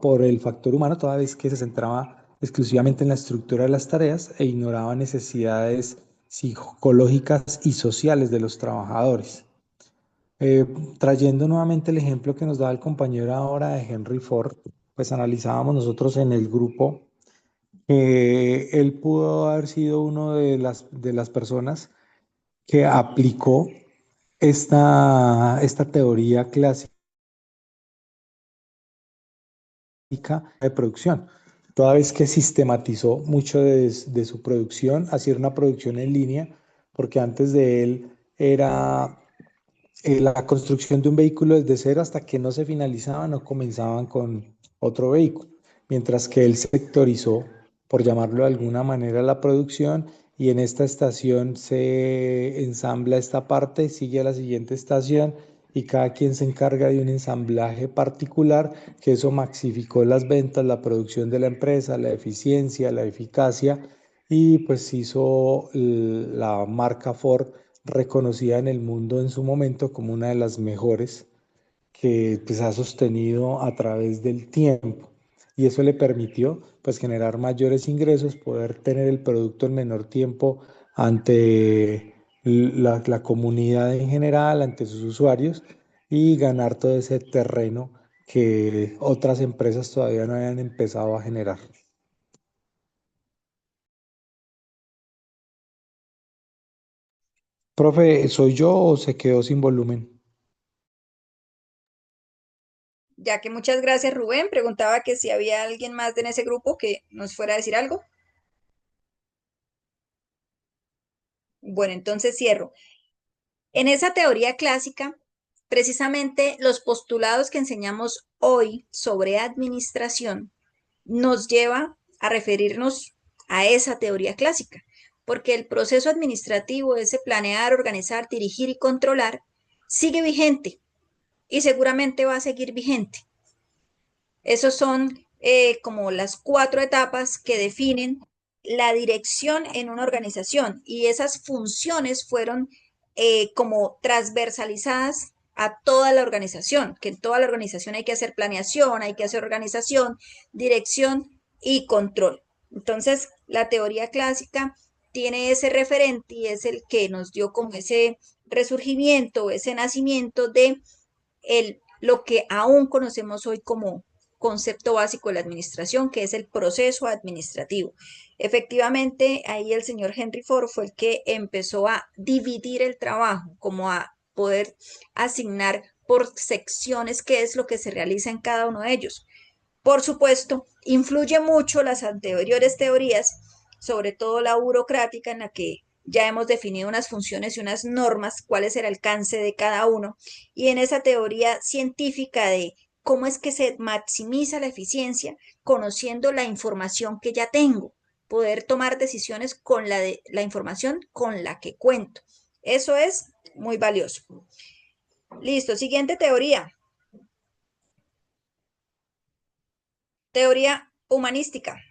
por el factor humano, toda vez que se centraba exclusivamente en la estructura de las tareas e ignoraba necesidades psicológicas y sociales de los trabajadores. Trayendo nuevamente el ejemplo que nos daba el compañero ahora de Henry Ford, pues analizábamos nosotros en el grupo que él pudo haber sido uno de las personas que aplicó esta teoría clásica de producción, toda vez que sistematizó mucho de su producción, hacía una producción en línea, porque antes de él era la construcción de un vehículo desde cero hasta que no se finalizaban o comenzaban con otro vehículo, mientras que él sectorizó, por llamarlo de alguna manera, la producción y en esta estación se ensambla esta parte, sigue a la siguiente estación y cada quien se encarga de un ensamblaje particular, que eso maxificó las ventas, la producción de la empresa, la eficiencia, la eficacia y pues hizo la marca Ford reconocida en el mundo en su momento como una de las mejores que pues, ha sostenido a través del tiempo. Y eso le permitió pues, generar mayores ingresos, poder tener el producto en menor tiempo ante la comunidad en general, ante sus usuarios y ganar todo ese terreno que otras empresas todavía no habían empezado a generar. Profe, ¿soy yo o se quedó sin volumen? Ya que muchas gracias, Rubén. Preguntaba que si había alguien más en ese grupo que nos fuera a decir algo. Bueno, entonces cierro. En esa teoría clásica, precisamente los postulados que enseñamos hoy sobre administración nos lleva a referirnos a esa teoría clásica, porque el proceso administrativo, ese planear, organizar, dirigir y controlar, sigue vigente y seguramente va a seguir vigente. Esos son como las 4 etapas que definen la dirección en una organización y esas funciones fueron como transversalizadas a toda la organización, que en toda la organización hay que hacer planeación, hay que hacer organización, dirección y control. Entonces, la teoría clásica tiene ese referente y es el que nos dio como ese resurgimiento, ese nacimiento de lo que aún conocemos hoy como concepto básico de la administración, que es el proceso administrativo. Efectivamente, ahí el señor Henry Ford fue el que empezó a dividir el trabajo, como a poder asignar por secciones qué es lo que se realiza en cada uno de ellos. Por supuesto, influye mucho las anteriores teorías, sobre todo la burocrática, en la que ya hemos definido unas funciones y unas normas, cuál es el alcance de cada uno, y en esa teoría científica de cómo es que se maximiza la eficiencia conociendo la información que ya tengo. poder tomar decisiones con la información con la que cuento. Eso es muy valioso. Listo, siguiente teoría. Teoría humanística.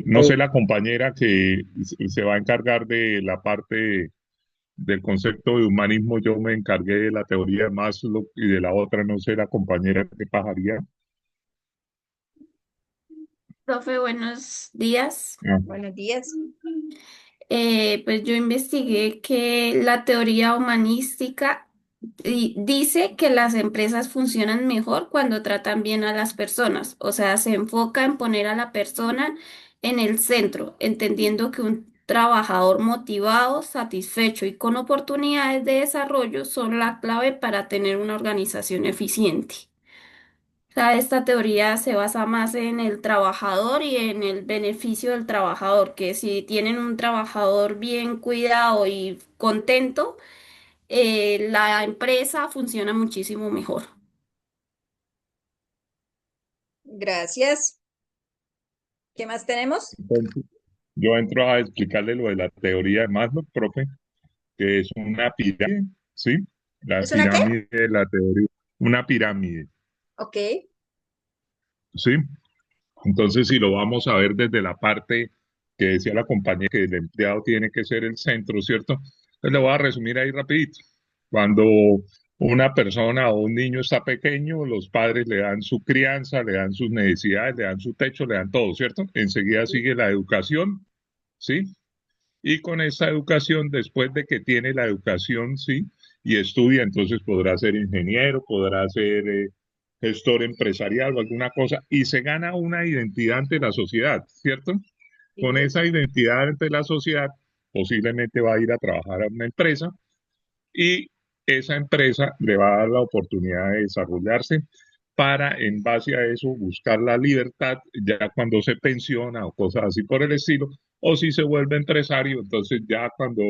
No sé, la compañera que se va a encargar de la parte del concepto de humanismo, yo me encargué de la teoría de Maslow y de la otra, no sé, la compañera qué pasaría. Profe, buenos días. Buenos días. Pues yo investigué que la teoría humanística dice que las empresas funcionan mejor cuando tratan bien a las personas, o sea, se enfoca en poner a la persona en el centro, entendiendo que un trabajador motivado, satisfecho y con oportunidades de desarrollo son la clave para tener una organización eficiente. O sea, esta teoría se basa más en el trabajador y en el beneficio del trabajador, que si tienen un trabajador bien cuidado y contento, la empresa funciona muchísimo mejor. Gracias. ¿Qué más tenemos? Entonces, yo entro a explicarle lo de la teoría de Maslow, profe, que es una pirámide, ¿sí? La ¿Es una qué? pirámide de la teoría, una pirámide, Ok. ¿sí? Entonces, si lo vamos a ver desde la parte que decía la compañía, que el empleado tiene que ser el centro, ¿cierto? Entonces, le voy a resumir ahí rapidito. Cuando una persona o un niño está pequeño, los padres le dan su crianza, le dan sus necesidades, le dan su techo, le dan todo, ¿cierto? Enseguida sigue la educación, ¿sí? Y con esa educación, después de que tiene la educación, sí, y estudia, entonces podrá ser ingeniero, podrá ser gestor empresarial o alguna cosa, y se gana una identidad ante la sociedad, ¿cierto? Con esa identidad ante la sociedad, posiblemente va a ir a trabajar a una empresa y esa empresa le va a dar la oportunidad de desarrollarse para, en base a eso, buscar la libertad ya cuando se pensiona o cosas así por el estilo, o si se vuelve empresario, entonces ya cuando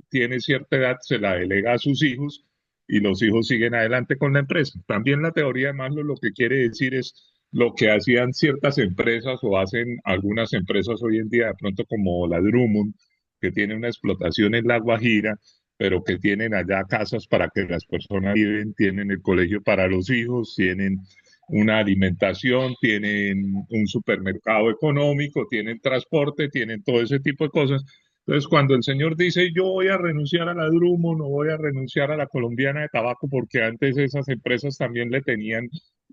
tiene cierta edad se la delega a sus hijos y los hijos siguen adelante con la empresa. También la teoría de Maslow lo que quiere decir es lo que hacían ciertas empresas o hacen algunas empresas hoy en día, de pronto como la Drummond, que tiene una explotación en La Guajira, pero que tienen allá casas para que las personas viven, tienen el colegio para los hijos, tienen una alimentación, tienen un supermercado económico, tienen transporte, tienen todo ese tipo de cosas. Entonces, cuando el señor dice, yo voy a renunciar a la Drummond, no voy a renunciar a la Colombiana de Tabaco, porque antes esas empresas también le tenían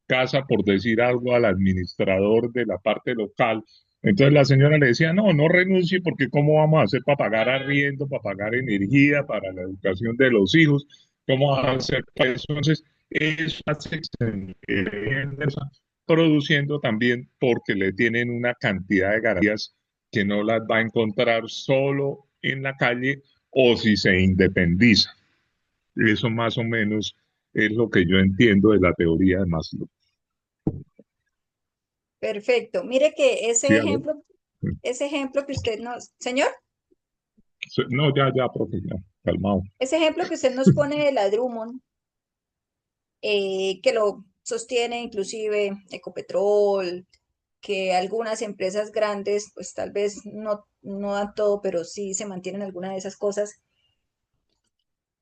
casa, por decir algo, al administrador de la parte local. Entonces la señora le decía, no, no renuncie porque ¿cómo vamos a hacer para pagar arriendo, para pagar energía, para la educación de los hijos? ¿Cómo vamos a hacer para eso? Entonces, eso hace que se produciendo también porque le tienen una cantidad de garantías que no las va a encontrar solo en la calle o si se independiza. Eso más o menos es lo que yo entiendo de la teoría de Maslow. Perfecto. Mire que ¿Sí, aló? ese ejemplo que usted nos, señor, No, ya, profe, ya, calmado. ese ejemplo que usted nos pone de la Drummond, que lo sostiene inclusive Ecopetrol, que algunas empresas grandes, pues tal vez no dan todo, pero sí se mantienen algunas de esas cosas,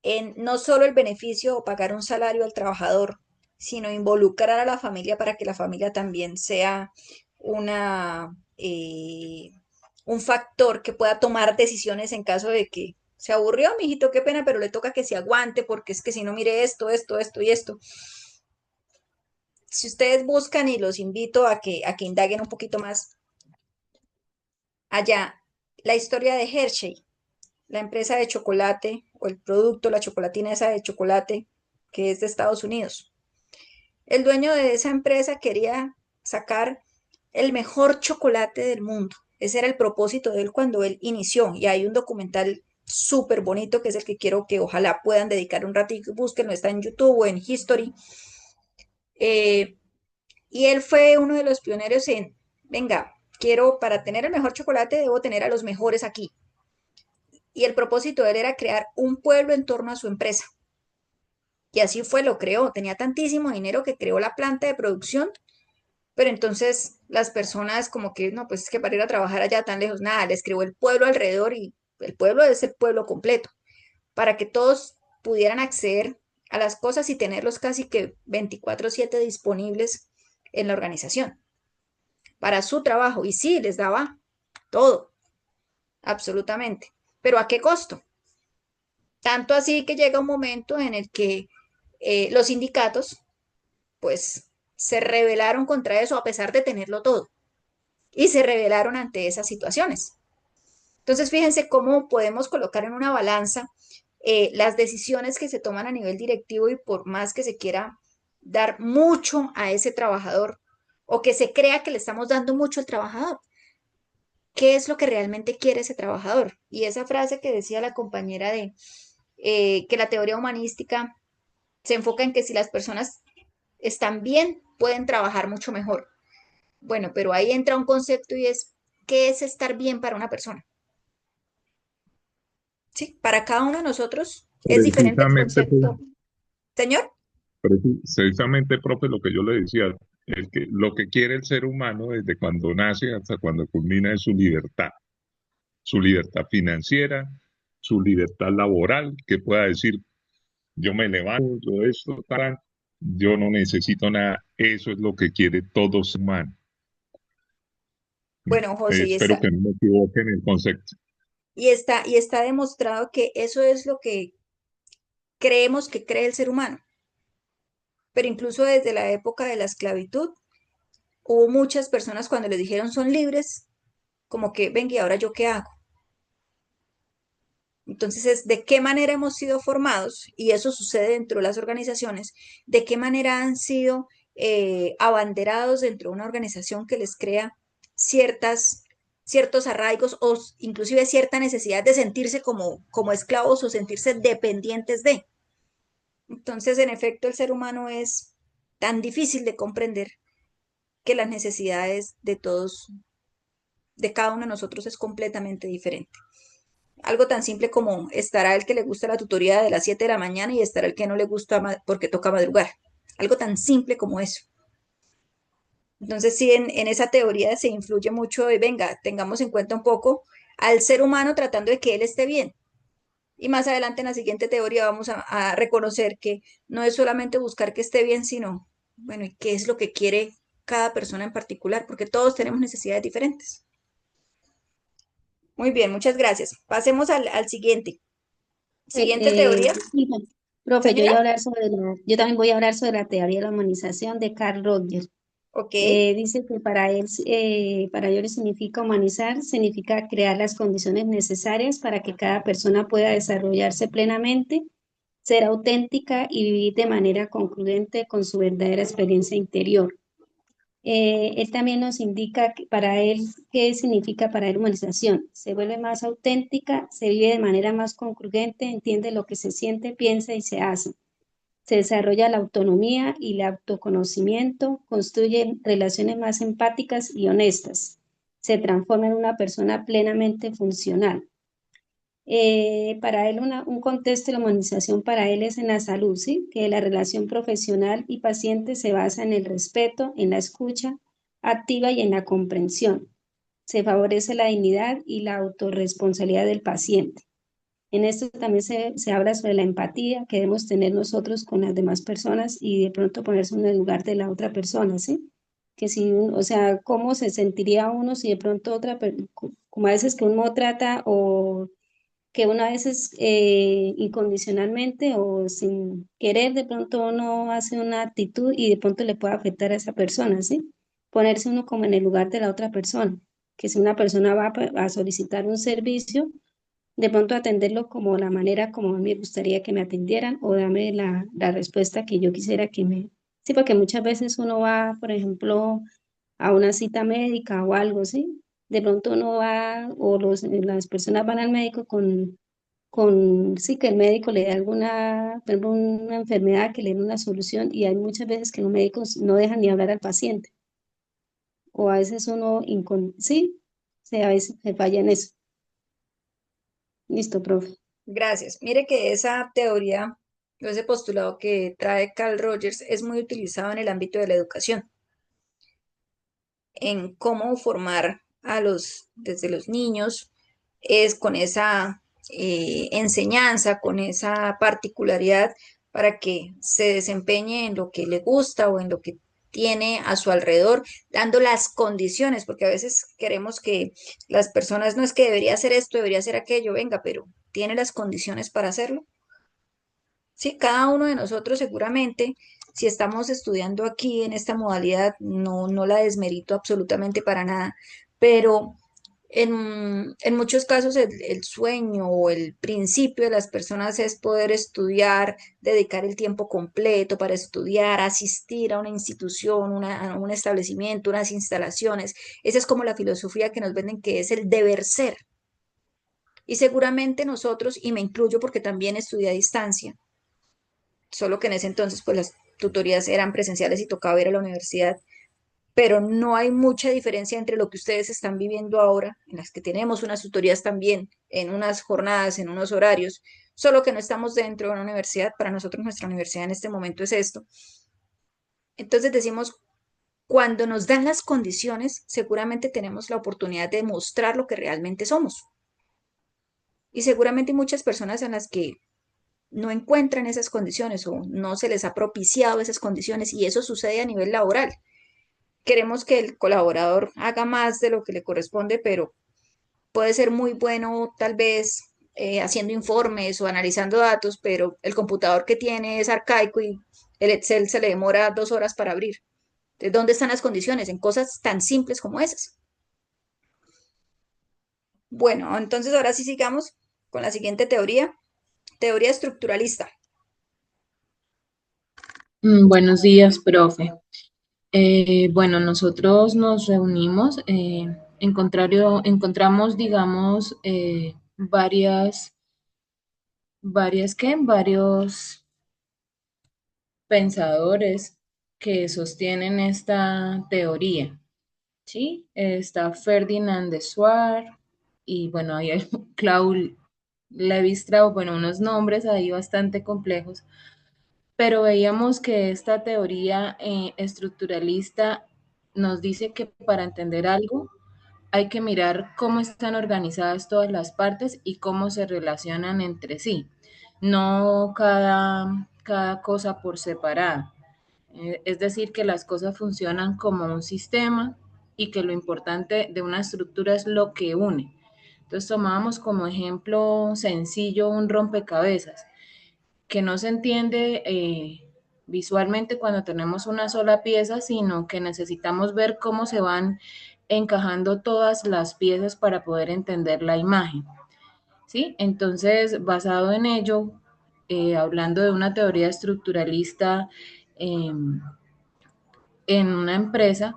en no solo el beneficio o pagar un salario al trabajador, sino involucrar a la familia para que la familia también sea una, un factor que pueda tomar decisiones en caso de que se aburrió, mijito, qué pena, pero le toca que se aguante porque es que si no mire esto y esto. Si ustedes buscan y los invito a que indaguen un poquito más allá, la historia de Hershey, la empresa de chocolate o el producto, la chocolatina esa de chocolate que es de Estados Unidos. El dueño de esa empresa quería sacar el mejor chocolate del mundo. Ese era el propósito de él cuando él inició. Y hay un documental súper bonito que es el que quiero que ojalá puedan dedicar un ratito y búsquenlo. Está en YouTube o en History. Eh, y él fue uno de los pioneros en, venga, quiero, para tener el mejor chocolate, debo tener a los mejores aquí. y el propósito de él era crear un pueblo en torno a su empresa. Y así fue, lo creó. Tenía tantísimo dinero que creó la planta de producción, pero entonces las personas como que, no, pues es que para ir a trabajar allá tan lejos, nada, les creó el pueblo alrededor y el pueblo es el pueblo completo, para que todos pudieran acceder a las cosas y tenerlos casi que 24/7 disponibles en la organización para su trabajo. Y sí, les daba todo, absolutamente. Pero ¿a qué costo? Tanto así que llega un momento en el que los sindicatos, pues, se rebelaron contra eso a pesar de tenerlo todo. Y se rebelaron ante esas situaciones. Entonces, fíjense cómo podemos colocar en una balanza las decisiones que se toman a nivel directivo y por más que se quiera dar mucho a ese trabajador o que se crea que le estamos dando mucho al trabajador, ¿qué es lo que realmente quiere ese trabajador? Y esa frase que decía la compañera de que la teoría humanística se enfoca en que si las personas están bien, pueden trabajar mucho mejor. Bueno, pero ahí entra un concepto y es, ¿qué es estar bien para una persona? Sí, para cada uno de nosotros es diferente el Precisamente, pues, concepto. Señor, precisamente, profe, lo que yo le decía, lo que quiere el ser humano desde cuando nace hasta cuando culmina es su libertad financiera, su libertad laboral, que pueda decir, yo me levanto, yo esto, tal, yo no necesito nada, eso es lo que quiere todo ser humano. bueno, José, Espero que no me equivoque en el concepto. y está demostrado que eso es lo que creemos que cree el ser humano. Pero incluso desde la época de la esclavitud, hubo muchas personas cuando les dijeron son libres, como que, venga, ¿y ahora yo qué hago? Entonces es de qué manera hemos sido formados, y eso sucede dentro de las organizaciones, de qué manera han sido abanderados dentro de una organización que les crea ciertos arraigos o inclusive cierta necesidad de sentirse como esclavos o sentirse dependientes de. Entonces, en efecto, el ser humano es tan difícil de comprender que las necesidades de todos, de cada uno de nosotros es completamente diferente. Algo tan simple como estará el que le gusta la tutoría de las 7 de la mañana y estará el que no le gusta porque toca madrugar. Algo tan simple como eso. Entonces, sí, en esa teoría se influye mucho de, venga, tengamos en cuenta un poco al ser humano tratando de que él esté bien. Y más adelante en la siguiente teoría vamos a reconocer que no es solamente buscar que esté bien, sino, bueno, ¿y qué es lo que quiere cada persona en particular? Porque todos tenemos necesidades diferentes. Muy bien, muchas gracias. Pasemos al siguiente. Siguiente teoría. Sí, bueno, profe, Señora. yo también voy a hablar sobre la teoría de la humanización de Carl Rogers. Ok. Dice que para ello significa humanizar, significa crear las condiciones necesarias para que cada persona pueda desarrollarse plenamente, ser auténtica y vivir de manera concluyente con su verdadera experiencia interior. Él también nos indica que para él qué significa para él humanización. Se vuelve más auténtica, se vive de manera más concluyente, entiende lo que se siente, piensa y se hace. Se desarrolla la autonomía y el autoconocimiento, construye relaciones más empáticas y honestas. Se transforma en una persona plenamente funcional. Para él, un contexto de la humanización para él es en la salud, ¿sí? Que la relación profesional y paciente se basa en el respeto, en la escucha activa y en la comprensión. Se favorece la dignidad y la autorresponsabilidad del paciente. En esto también se habla sobre la empatía que debemos tener nosotros con las demás personas y de pronto ponerse en el lugar de la otra persona, ¿sí? Que si, o sea, cómo se sentiría uno si de pronto como a veces que uno trata o que uno a veces incondicionalmente o sin querer, de pronto uno hace una actitud y de pronto le puede afectar a esa persona, ¿sí? Ponerse uno como en el lugar de la otra persona, que si una persona va a solicitar un servicio, de pronto atenderlo como la manera como a mí me gustaría que me atendieran o darme la respuesta que yo quisiera que me... Sí, porque muchas veces uno va, por ejemplo, a una cita médica o algo, ¿sí? De pronto uno va o las personas van al médico sí, que el médico le dé alguna, por ejemplo, una enfermedad que le dé una solución y hay muchas veces que los médicos no dejan ni hablar al paciente o a veces uno, sí, o sea, a veces se falla en eso. Listo, profe. Gracias. Mire que esa teoría, o ese postulado que trae Carl Rogers es muy utilizado en el ámbito de la educación, en cómo formar desde los niños, es con esa enseñanza, con esa particularidad para que se desempeñe en lo que le gusta o en lo que tiene a su alrededor, dando las condiciones, porque a veces queremos que las personas no es que debería hacer esto, debería hacer aquello, venga, pero ¿tiene las condiciones para hacerlo? Sí, cada uno de nosotros seguramente, si estamos estudiando aquí en esta modalidad, no la desmerito absolutamente para nada, pero en muchos casos el sueño o el principio de las personas es poder estudiar, dedicar el tiempo completo para estudiar, asistir a una institución, a un establecimiento, unas instalaciones. Esa es como la filosofía que nos venden que es el deber ser. Y seguramente nosotros, y me incluyo porque también estudié a distancia, solo que en ese entonces pues las tutorías eran presenciales y tocaba ir a la universidad, pero no hay mucha diferencia entre lo que ustedes están viviendo ahora, en las que tenemos unas tutorías también, en unas jornadas, en unos horarios, solo que no estamos dentro de una universidad. Para nosotros nuestra universidad en este momento es esto. Entonces decimos, cuando nos dan las condiciones, seguramente tenemos la oportunidad de mostrar lo que realmente somos. Y seguramente hay muchas personas en las que no encuentran esas condiciones o no se les ha propiciado esas condiciones y eso sucede a nivel laboral. Queremos que el colaborador haga más de lo que le corresponde, pero puede ser muy bueno tal vez haciendo informes o analizando datos, pero el computador que tiene es arcaico y el Excel se le demora 2 horas para abrir. Entonces, ¿dónde están las condiciones? En cosas tan simples como esas. Bueno, entonces ahora sí sigamos con la siguiente teoría, teoría estructuralista. Buenos días, profe. Bueno, nosotros nos reunimos, encontramos, digamos, varios pensadores que sostienen esta teoría, ¿sí? Está Ferdinand de Suar y bueno, ahí hay Claude Lévi-Strauss, bueno, unos nombres ahí bastante complejos, pero veíamos que esta teoría estructuralista nos dice que para entender algo hay que mirar cómo están organizadas todas las partes y cómo se relacionan entre sí, no cada cosa por separada. Es decir, que las cosas funcionan como un sistema y que lo importante de una estructura es lo que une. Entonces tomábamos como ejemplo sencillo un rompecabezas que no se entiende visualmente cuando tenemos una sola pieza, sino que necesitamos ver cómo se van encajando todas las piezas para poder entender la imagen. ¿Sí? Entonces, basado en ello, hablando de una teoría estructuralista en una empresa,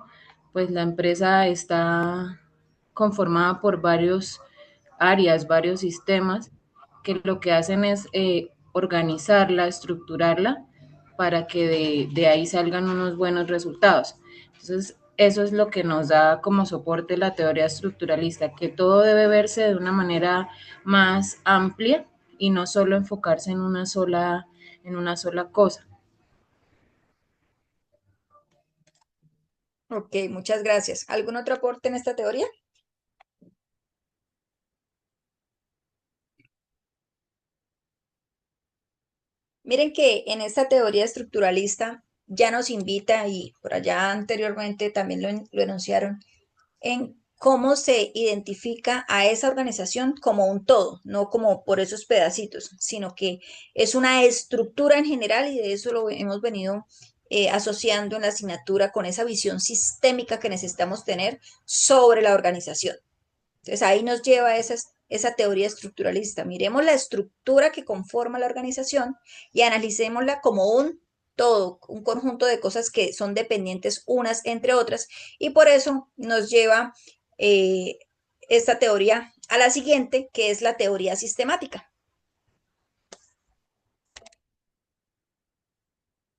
pues la empresa está conformada por varios áreas, varios sistemas, que lo que hacen es organizarla, estructurarla, para que de ahí salgan unos buenos resultados. Entonces, eso es lo que nos da como soporte la teoría estructuralista, que todo debe verse de una manera más amplia y no solo enfocarse en una sola cosa. Ok, muchas gracias. ¿Algún otro aporte en esta teoría? Miren que en esta teoría estructuralista ya nos invita, y por allá anteriormente también lo enunciaron, en cómo se identifica a esa organización como un todo, no como por esos pedacitos, sino que es una estructura en general y de eso lo hemos venido asociando en la asignatura con esa visión sistémica que necesitamos tener sobre la organización. Entonces ahí nos lleva esa teoría estructuralista. Miremos la estructura que conforma la organización y analicémosla como un todo, un conjunto de cosas que son dependientes unas entre otras y por eso nos lleva eh, esta teoría a la siguiente, que es la teoría sistemática.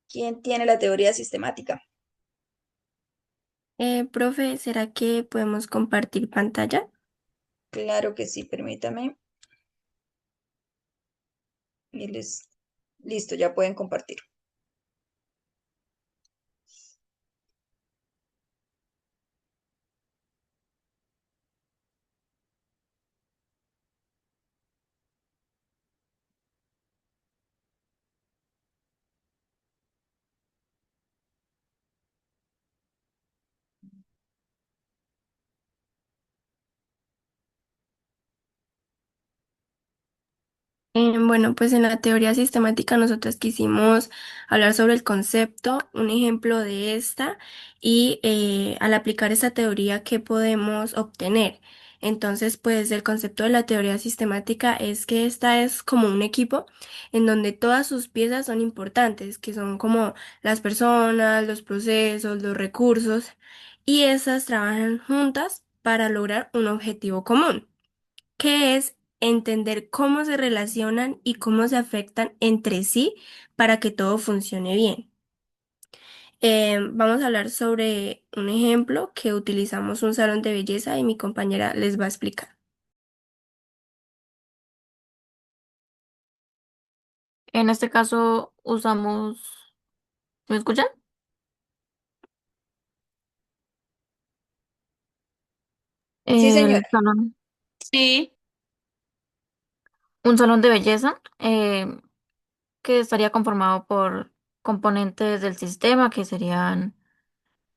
¿Quién tiene la teoría sistemática? Profe, ¿será que podemos compartir pantalla? Claro que sí, permítame. Y listo, ya pueden compartir. Bueno, pues en la teoría sistemática nosotros quisimos hablar sobre el concepto, un ejemplo de esta y al aplicar esta teoría, ¿qué podemos obtener? Entonces, pues el concepto de la teoría sistemática es que esta es como un equipo en donde todas sus piezas son importantes, que son como las personas, los procesos, los recursos, y esas trabajan juntas para lograr un objetivo común, que es entender cómo se relacionan y cómo se afectan entre sí para que todo funcione bien. Vamos a hablar sobre un ejemplo que utilizamos un salón de belleza y mi compañera les va a explicar. En este caso usamos, ¿me escuchan? Sí, señora. El salón, Sí. un salón de belleza que estaría conformado por componentes del sistema que serían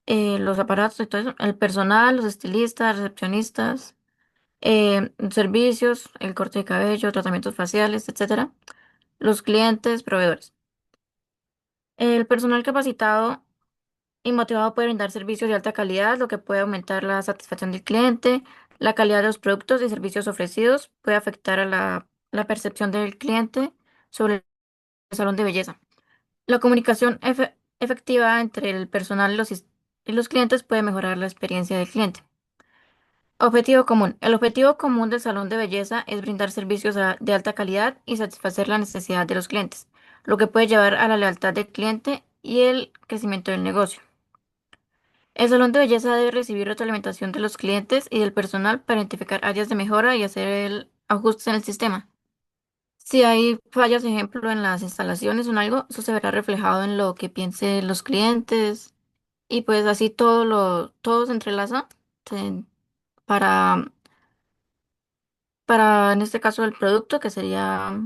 los aparatos y todo eso, el personal, los estilistas, recepcionistas, servicios, el corte de cabello, tratamientos faciales, etcétera, los clientes, proveedores. El personal capacitado y motivado puede brindar servicios de alta calidad, lo que puede aumentar la satisfacción del cliente. La calidad de los productos y servicios ofrecidos puede afectar a la percepción del cliente sobre el salón de belleza. La comunicación efectiva entre el personal y los clientes puede mejorar la experiencia del cliente. Objetivo común. El objetivo común del salón de belleza es brindar servicios de alta calidad y satisfacer la necesidad de los clientes, lo que puede llevar a la lealtad del cliente y el crecimiento del negocio. El salón de belleza debe recibir retroalimentación de los clientes y del personal para identificar áreas de mejora y hacer el ajuste en el sistema. Si hay fallas, ejemplo, en las instalaciones o en algo, eso se verá reflejado en lo que piensen los clientes y pues así todo se entrelaza se- para, para, en este caso, el producto, que sería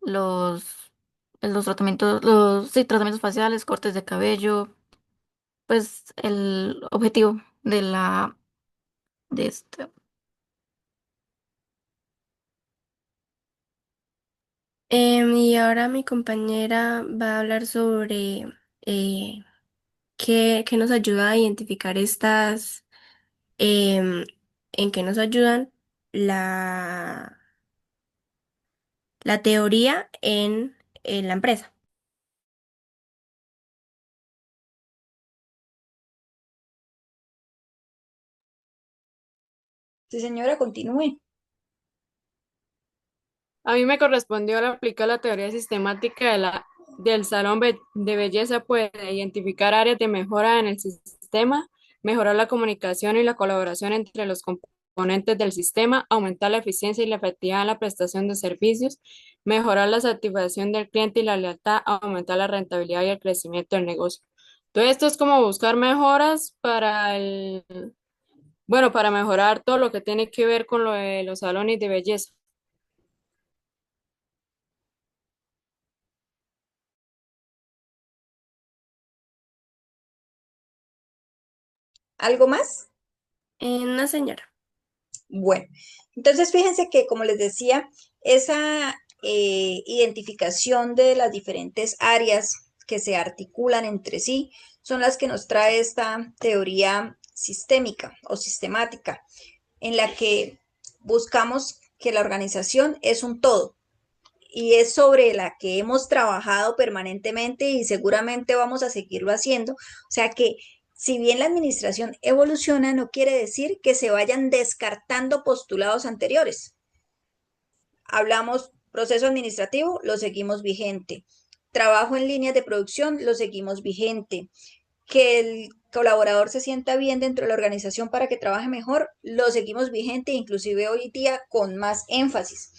los, los tratamientos, sí, tratamientos faciales, cortes de cabello, pues el objetivo de este. Y ahora mi compañera va a hablar sobre eh, qué nos ayuda a identificar estas, en qué nos ayudan la, la teoría en la empresa. Sí, señora, continúe. A mí me correspondió al aplicar la teoría sistemática del salón de belleza, puede identificar áreas de mejora en el sistema, mejorar la comunicación y la colaboración entre los componentes del sistema, aumentar la eficiencia y la efectividad en la prestación de servicios, mejorar la satisfacción del cliente y la lealtad, aumentar la rentabilidad y el crecimiento del negocio. Todo esto es como buscar mejoras para mejorar todo lo que tiene que ver con lo de los salones de belleza. ¿Algo más? No, señora. Bueno, entonces fíjense que, como les decía, esa identificación de las diferentes áreas que se articulan entre sí son las que nos trae esta teoría sistémica o sistemática, en la que buscamos que la organización es un todo y es sobre la que hemos trabajado permanentemente y seguramente vamos a seguirlo haciendo. O sea que si bien la administración evoluciona, no quiere decir que se vayan descartando postulados anteriores. Hablamos proceso administrativo, lo seguimos vigente. Trabajo en líneas de producción, lo seguimos vigente. Que el colaborador se sienta bien dentro de la organización para que trabaje mejor, lo seguimos vigente, inclusive hoy día con más énfasis.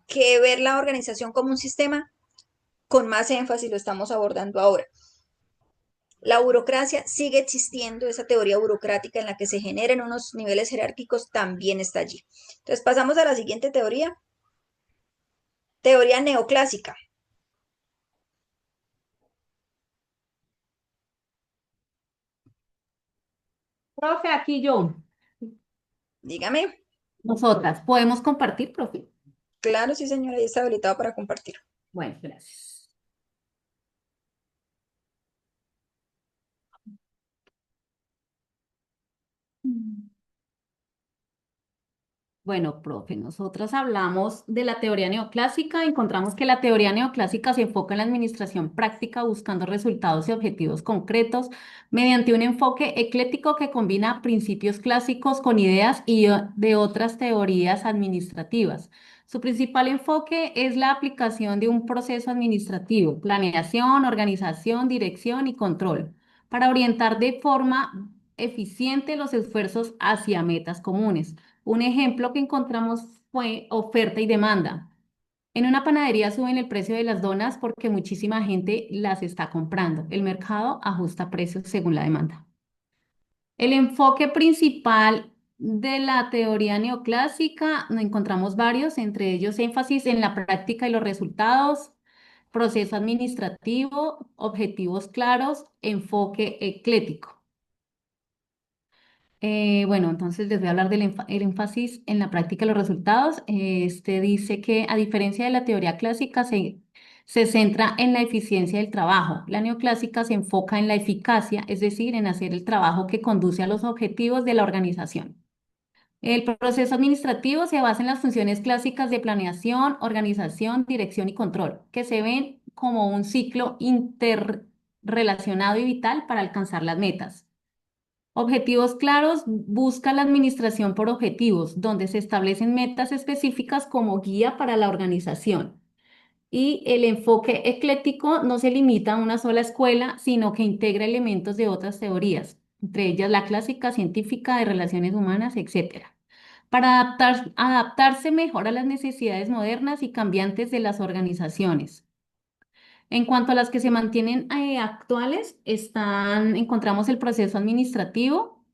que ver la organización como un sistema, con más énfasis lo estamos abordando ahora. La burocracia sigue existiendo, esa teoría burocrática en la que se generan unos niveles jerárquicos también está allí. Entonces pasamos a la siguiente teoría, teoría neoclásica. Profe, aquí yo. Dígame. Nosotras, ¿podemos compartir, profe? Claro, sí, señora, ya está habilitado para compartir. Bueno, gracias. Bueno, profe, nosotras hablamos de la teoría neoclásica. Encontramos que la teoría neoclásica se enfoca en la administración práctica buscando resultados y objetivos concretos mediante un enfoque ecléctico que combina principios clásicos con ideas de otras teorías administrativas. Su principal enfoque es la aplicación de un proceso administrativo, planeación, organización, dirección y control, para orientar de forma eficiente los esfuerzos hacia metas comunes. Un ejemplo que encontramos fue oferta y demanda. En una panadería suben el precio de las donas porque muchísima gente las está comprando. El mercado ajusta precios según la demanda. El enfoque principal de la teoría neoclásica, encontramos varios, entre ellos énfasis en la práctica y los resultados, proceso administrativo, objetivos claros, enfoque eclético. Bueno, entonces les voy a hablar del el énfasis en la práctica de los resultados. Este dice que a diferencia de la teoría clásica, se centra en la eficiencia del trabajo. La neoclásica se enfoca en la eficacia, es decir, en hacer el trabajo que conduce a los objetivos de la organización. El proceso administrativo se basa en las funciones clásicas de planeación, organización, dirección y control, que se ven como un ciclo interrelacionado y vital para alcanzar las metas. Objetivos claros busca la administración por objetivos, donde se establecen metas específicas como guía para la organización. Y el enfoque ecléctico no se limita a una sola escuela, sino que integra elementos de otras teorías, entre ellas la clásica, científica, de relaciones humanas, etcétera, para adaptarse mejor a las necesidades modernas y cambiantes de las organizaciones. En cuanto a las que se mantienen actuales, encontramos el proceso administrativo,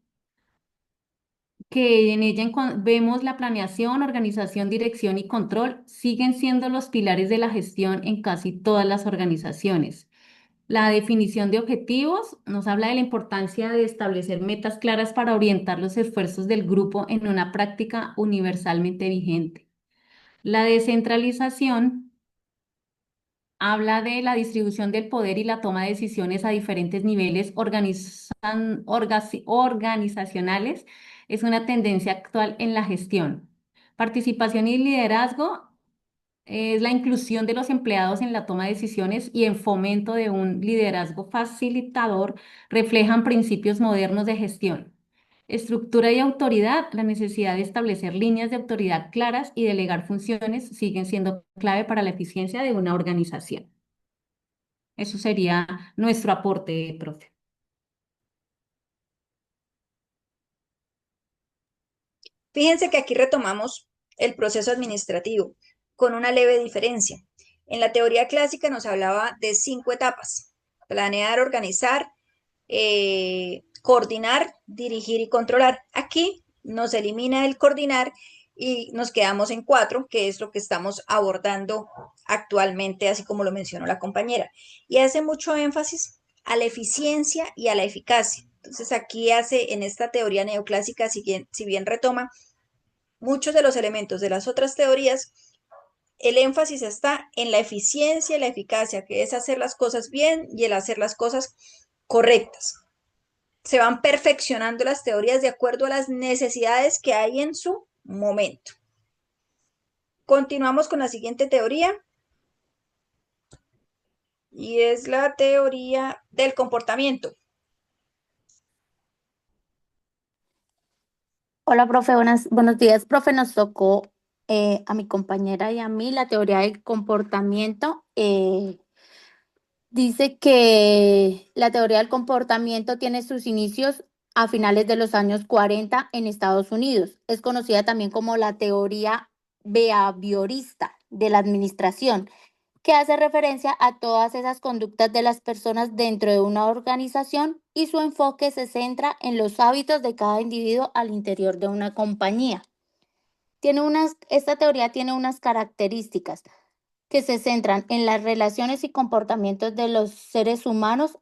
que en ella vemos la planeación, organización, dirección y control, siguen siendo los pilares de la gestión en casi todas las organizaciones. La definición de objetivos nos habla de la importancia de establecer metas claras para orientar los esfuerzos del grupo en una práctica universalmente vigente. La descentralización habla de la distribución del poder y la toma de decisiones a diferentes niveles organizacionales. Es una tendencia actual en la gestión. Participación y liderazgo es la inclusión de los empleados en la toma de decisiones y en fomento de un liderazgo facilitador, reflejan principios modernos de gestión. Estructura y autoridad, la necesidad de establecer líneas de autoridad claras y delegar funciones siguen siendo clave para la eficiencia de una organización. Eso sería nuestro aporte, profe. Fíjense que aquí retomamos el proceso administrativo con una leve diferencia. En la teoría clásica nos hablaba de 5 etapas: planear, organizar, coordinar, dirigir y controlar. Aquí nos elimina el coordinar y nos quedamos en 4, que es lo que estamos abordando actualmente, así como lo mencionó la compañera. Y hace mucho énfasis a la eficiencia y a la eficacia. Entonces aquí hace, en esta teoría neoclásica, si bien retoma muchos de los elementos de las otras teorías, el énfasis está en la eficiencia y la eficacia, que es hacer las cosas bien y el hacer las cosas correctas. Se van perfeccionando las teorías de acuerdo a las necesidades que hay en su momento. Continuamos con la siguiente teoría, y es la teoría del comportamiento. Hola, profe, buenos días, profe. Nos tocó a mi compañera y a mí la teoría del comportamiento. Dice que la teoría del comportamiento tiene sus inicios a finales de los años 40 en Estados Unidos. Es conocida también como la teoría behaviorista. de la administración, que hace referencia a todas esas conductas de las personas dentro de una organización y su enfoque se centra en los hábitos de cada individuo al interior de una compañía. Esta teoría tiene unas características que se centran en las relaciones y comportamientos de los seres humanos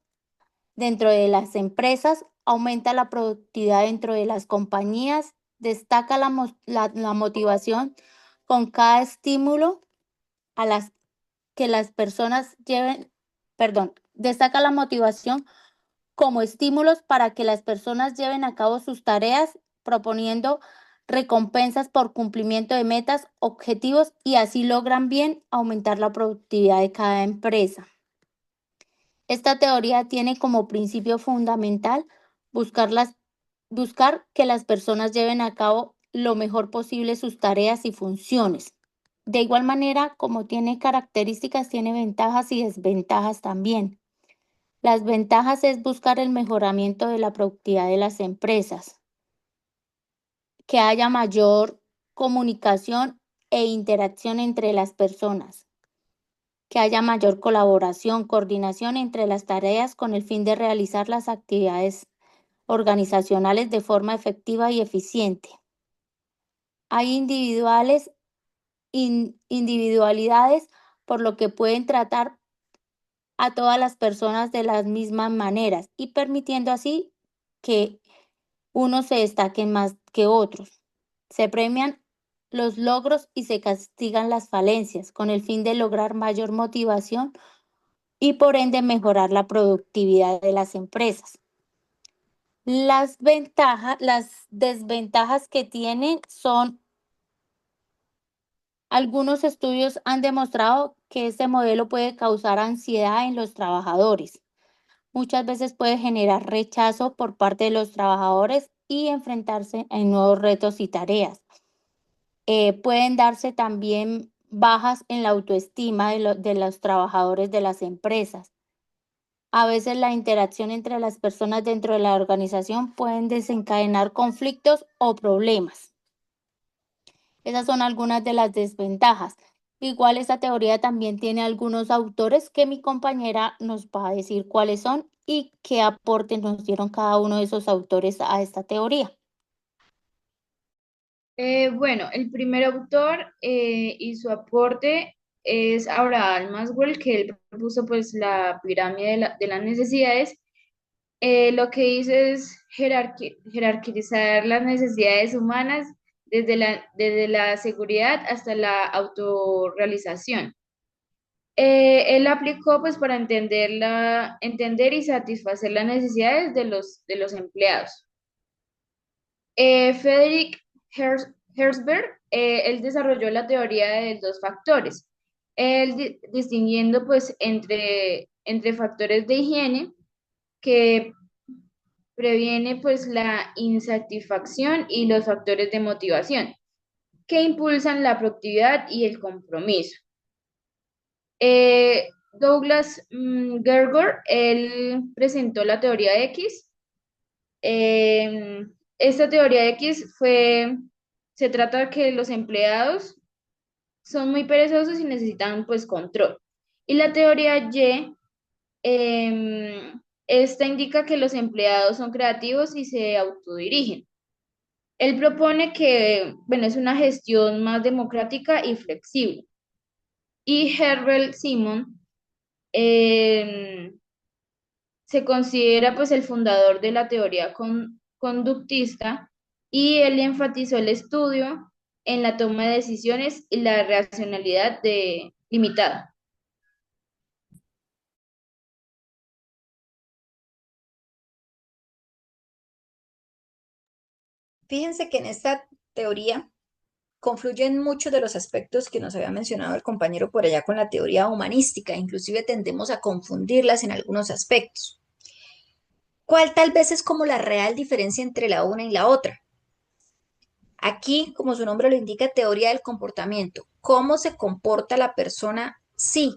dentro de las empresas, aumenta la productividad dentro de las compañías, destaca la motivación con cada estímulo a las que las personas destaca la motivación como estímulos para que las personas lleven a cabo sus tareas, proponiendo recompensas por cumplimiento de metas, objetivos y así logran bien aumentar la productividad de cada empresa. Esta teoría tiene como principio fundamental buscar que las personas lleven a cabo lo mejor posible sus tareas y funciones. De igual manera, como tiene características, tiene ventajas y desventajas también. Las ventajas es buscar el mejoramiento de la productividad de las empresas, que haya mayor comunicación e interacción entre las personas, que haya mayor colaboración, coordinación entre las tareas con el fin de realizar las actividades organizacionales de forma efectiva y eficiente. Hay individualidades, por lo que pueden tratar a todas las personas de las mismas maneras y permitiendo así que unos se destaquen más que otros. Se premian los logros y se castigan las falencias con el fin de lograr mayor motivación y por ende mejorar la productividad de las empresas. Las desventajas que tienen son, algunos estudios han demostrado que este modelo puede causar ansiedad en los trabajadores. Muchas veces puede generar rechazo por parte de los trabajadores y enfrentarse a nuevos retos y tareas. Pueden darse también bajas en la autoestima de los trabajadores de las empresas. A veces la interacción entre las personas dentro de la organización pueden desencadenar conflictos o problemas. Esas son algunas de las desventajas. Igual esta teoría también tiene algunos autores que mi compañera nos va a decir cuáles son y qué aportes nos dieron cada uno de esos autores a esta teoría. Bueno, el primer autor y su aporte es Abraham Maslow, que él propuso pues la pirámide de las necesidades. Lo que dice es jerarquizar las necesidades humanas desde la seguridad hasta la autorrealización. Él aplicó pues para entender y satisfacer las necesidades de los empleados. Friedrich Herzberg, él desarrolló la teoría de dos factores, él distinguiendo pues entre factores de higiene que previene pues la insatisfacción y los factores de motivación que impulsan la productividad y el compromiso. Douglas Gerger, él presentó la teoría X. Esta teoría X se trata de que los empleados son muy perezosos y necesitan pues control. Y la teoría Y, esta indica que los empleados son creativos y se autodirigen. Él propone que, bueno, es una gestión más democrática y flexible. Y Herbert Simon se considera pues el fundador de la teoría conductista y él enfatizó el estudio en la toma de decisiones y la racionalidad limitada. Fíjense que en esta teoría confluyen muchos de los aspectos que nos había mencionado el compañero por allá con la teoría humanística, inclusive tendemos a confundirlas en algunos aspectos. ¿Cuál tal vez es como la real diferencia entre la una y la otra? Aquí, como su nombre lo indica, teoría del comportamiento. ¿Cómo se comporta la persona? Sí.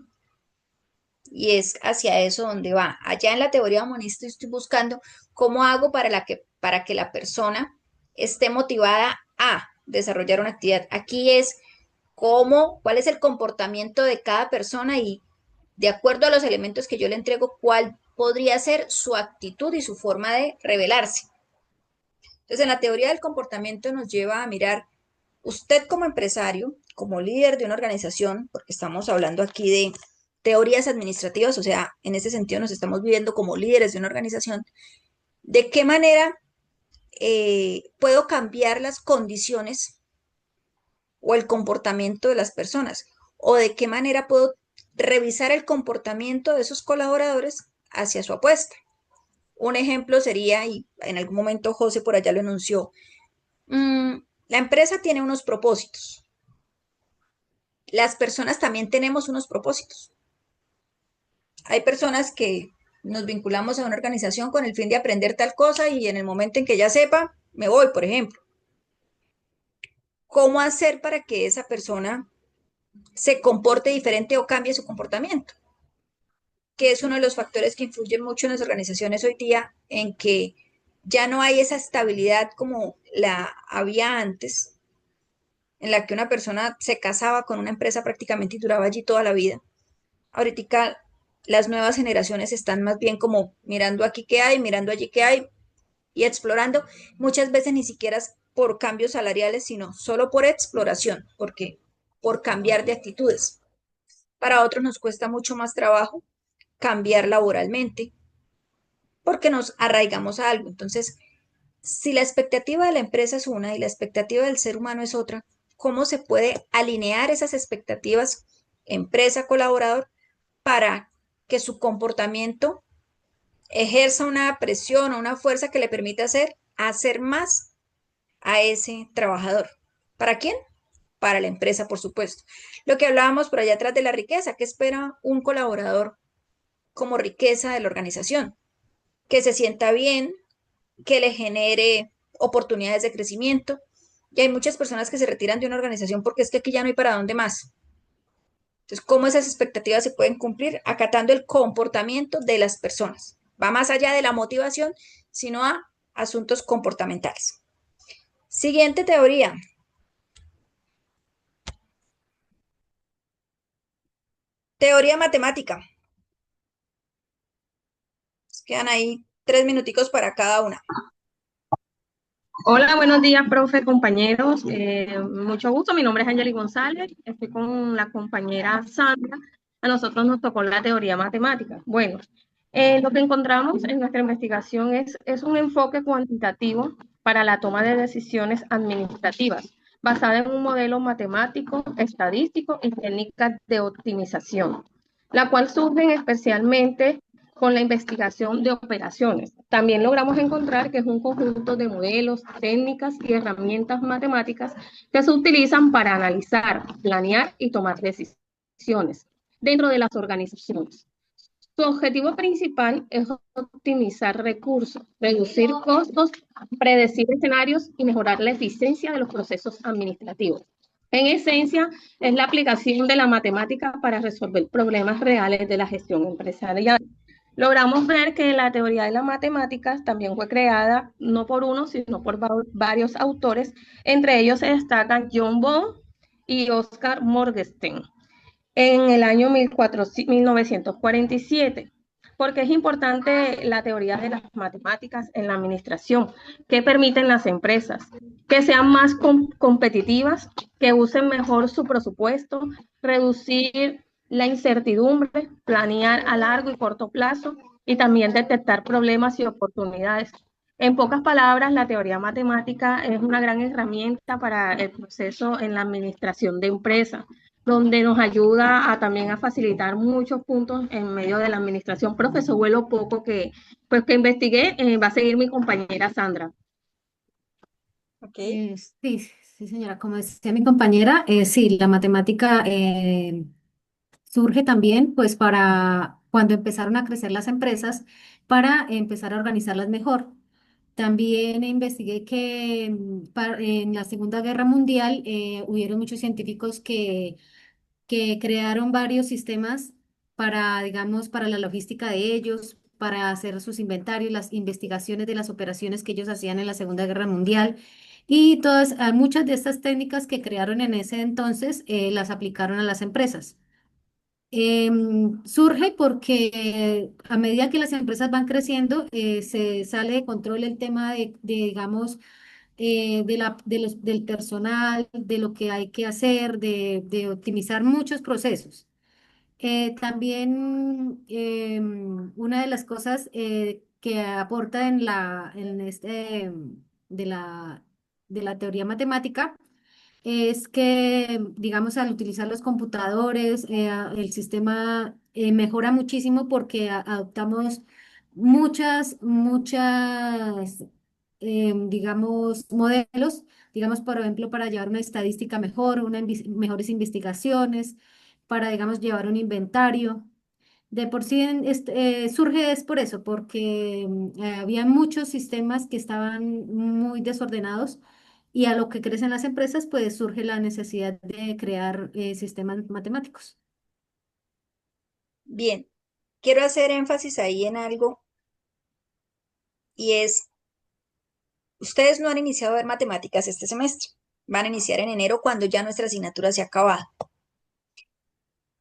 Y es hacia eso donde va. Allá en la teoría humanista estoy buscando cómo hago para que la persona esté motivada a desarrollar una actividad. Aquí es cuál es el comportamiento de cada persona y de acuerdo a los elementos que yo le entrego, cuál podría ser su actitud y su forma de revelarse. Entonces, en la teoría del comportamiento nos lleva a mirar usted como empresario, como líder de una organización, porque estamos hablando aquí de teorías administrativas, o sea, en ese sentido nos estamos viviendo como líderes de una organización, ¿de qué manera puedo cambiar las condiciones o el comportamiento de las personas? ¿O de qué manera puedo revisar el comportamiento de esos colaboradores hacia su apuesta? Un ejemplo sería, y en algún momento José por allá lo enunció, la empresa tiene unos propósitos. Las personas también tenemos unos propósitos. Hay personas que nos vinculamos a una organización con el fin de aprender tal cosa y en el momento en que ya sepa, me voy, por ejemplo. ¿Cómo hacer para que esa persona se comporte diferente o cambie su comportamiento? Que es uno de los factores que influyen mucho en las organizaciones hoy día, en que ya no hay esa estabilidad como la había antes, en la que una persona se casaba con una empresa prácticamente y duraba allí toda la vida. Ahorita las nuevas generaciones están más bien como mirando aquí qué hay, mirando allí qué hay y explorando, muchas veces ni siquiera por cambios salariales, sino solo por exploración, porque por cambiar de actitudes. Para otros nos cuesta mucho más trabajo cambiar laboralmente porque nos arraigamos a algo. Entonces, si la expectativa de la empresa es una y la expectativa del ser humano es otra, ¿cómo se puede alinear esas expectativas empresa-colaborador para que su comportamiento ejerza una presión o una fuerza que le permita hacer más a ese trabajador? ¿Para quién? Para la empresa, por supuesto. Lo que hablábamos por allá atrás de la riqueza, ¿qué espera un colaborador como riqueza de la organización? Que se sienta bien, que le genere oportunidades de crecimiento. Y hay muchas personas que se retiran de una organización porque es que aquí ya no hay para dónde más. Entonces, ¿cómo esas expectativas se pueden cumplir? Acatando el comportamiento de las personas. Va más allá de la motivación, sino a asuntos comportamentales. Siguiente teoría. Teoría matemática. Nos quedan ahí 3 minuticos para cada una. Hola, buenos días, profe, compañeros. Mucho gusto. Mi nombre es Angeli González. Estoy con la compañera Sandra. A nosotros nos tocó la teoría matemática. Bueno, lo que encontramos en nuestra investigación es un enfoque cuantitativo para la toma de decisiones administrativas, basada en un modelo matemático, estadístico y técnicas de optimización, la cual surgen especialmente con la investigación de operaciones. También logramos encontrar que es un conjunto de modelos, técnicas y herramientas matemáticas que se utilizan para analizar, planear y tomar decisiones dentro de las organizaciones. Su objetivo principal es optimizar recursos, reducir costos, predecir escenarios y mejorar la eficiencia de los procesos administrativos. En esencia, es la aplicación de la matemática para resolver problemas reales de la gestión empresarial. Logramos ver que la teoría de las matemáticas también fue creada no por uno, sino por varios autores. Entre ellos se destacan John Bond y Oscar Morgenstern en el año 1947. Porque es importante la teoría de las matemáticas en la administración, que permiten las empresas que sean más competitivas, que usen mejor su presupuesto, reducir la incertidumbre, planear a largo y corto plazo y también detectar problemas y oportunidades. En pocas palabras, la teoría matemática es una gran herramienta para el proceso en la administración de empresas, donde nos ayuda también a facilitar muchos puntos en medio de la administración. Profesor, vuelo poco que investigué, va a seguir mi compañera Sandra. Okay. Sí, sí, señora, como decía mi compañera, sí, la matemática surge también pues para cuando empezaron a crecer las empresas, para empezar a organizarlas mejor. También investigué que en la Segunda Guerra Mundial hubieron muchos científicos que crearon varios sistemas para, digamos, para la logística de ellos, para hacer sus inventarios, las investigaciones de las operaciones que ellos hacían en la Segunda Guerra Mundial. Y muchas de estas técnicas que crearon en ese entonces las aplicaron a las empresas. Surge porque a medida que las empresas van creciendo, se sale de control el tema digamos, del personal, de lo que hay que hacer, de optimizar muchos procesos. También una de las cosas que aporta de la teoría matemática es que, digamos, al utilizar los computadores, el sistema mejora muchísimo porque adoptamos muchas, digamos, modelos, digamos, por ejemplo, para llevar una estadística mejor, mejores investigaciones, para, digamos, llevar un inventario. De por sí surge es por eso, porque había muchos sistemas que estaban muy desordenados y a lo que crecen las empresas, pues surge la necesidad de crear sistemas matemáticos. Bien, quiero hacer énfasis ahí en algo y es, ustedes no han iniciado a ver matemáticas este semestre, van a iniciar en enero cuando ya nuestra asignatura se ha acabado.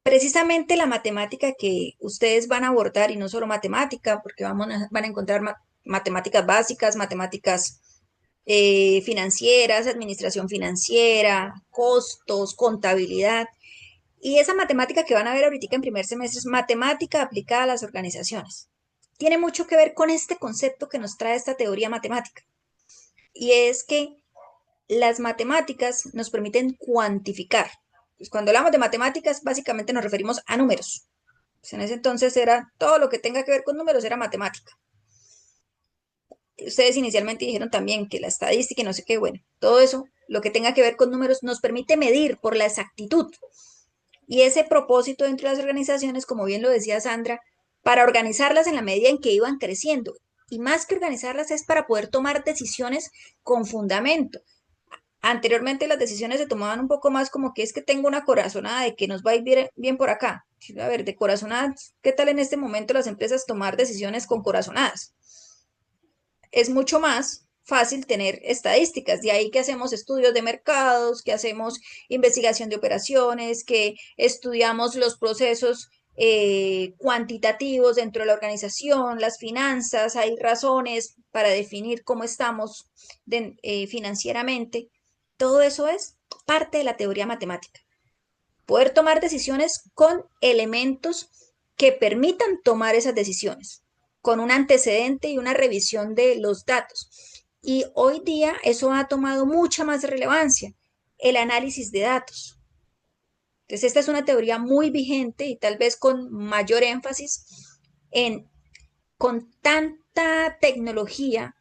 Precisamente la matemática que ustedes van a abordar, y no solo matemática, porque van a encontrar matemáticas básicas, matemáticas financieras, administración financiera, costos, contabilidad. Y esa matemática que van a ver ahorita en primer semestre es matemática aplicada a las organizaciones. Tiene mucho que ver con este concepto que nos trae esta teoría matemática. Y es que las matemáticas nos permiten cuantificar. Pues cuando hablamos de matemáticas, básicamente nos referimos a números. Pues en ese entonces era todo lo que tenga que ver con números era matemática. Ustedes inicialmente dijeron también que la estadística y no sé qué, bueno, todo eso, lo que tenga que ver con números, nos permite medir por la exactitud. Y ese propósito dentro de las organizaciones, como bien lo decía Sandra, para organizarlas en la medida en que iban creciendo. Y más que organizarlas es para poder tomar decisiones con fundamento. Anteriormente las decisiones se tomaban un poco más como que es que tengo una corazonada de que nos va a ir bien por acá. A ver, de corazonadas, ¿qué tal en este momento las empresas tomar decisiones con corazonadas? Es mucho más fácil tener estadísticas. De ahí que hacemos estudios de mercados, que hacemos investigación de operaciones, que estudiamos los procesos cuantitativos dentro de la organización, las finanzas, hay razones para definir cómo estamos financieramente. Todo eso es parte de la teoría matemática. Poder tomar decisiones con elementos que permitan tomar esas decisiones, con un antecedente y una revisión de los datos. Y hoy día eso ha tomado mucha más relevancia, el análisis de datos. Entonces, esta es una teoría muy vigente y tal vez con mayor énfasis con tanta tecnología,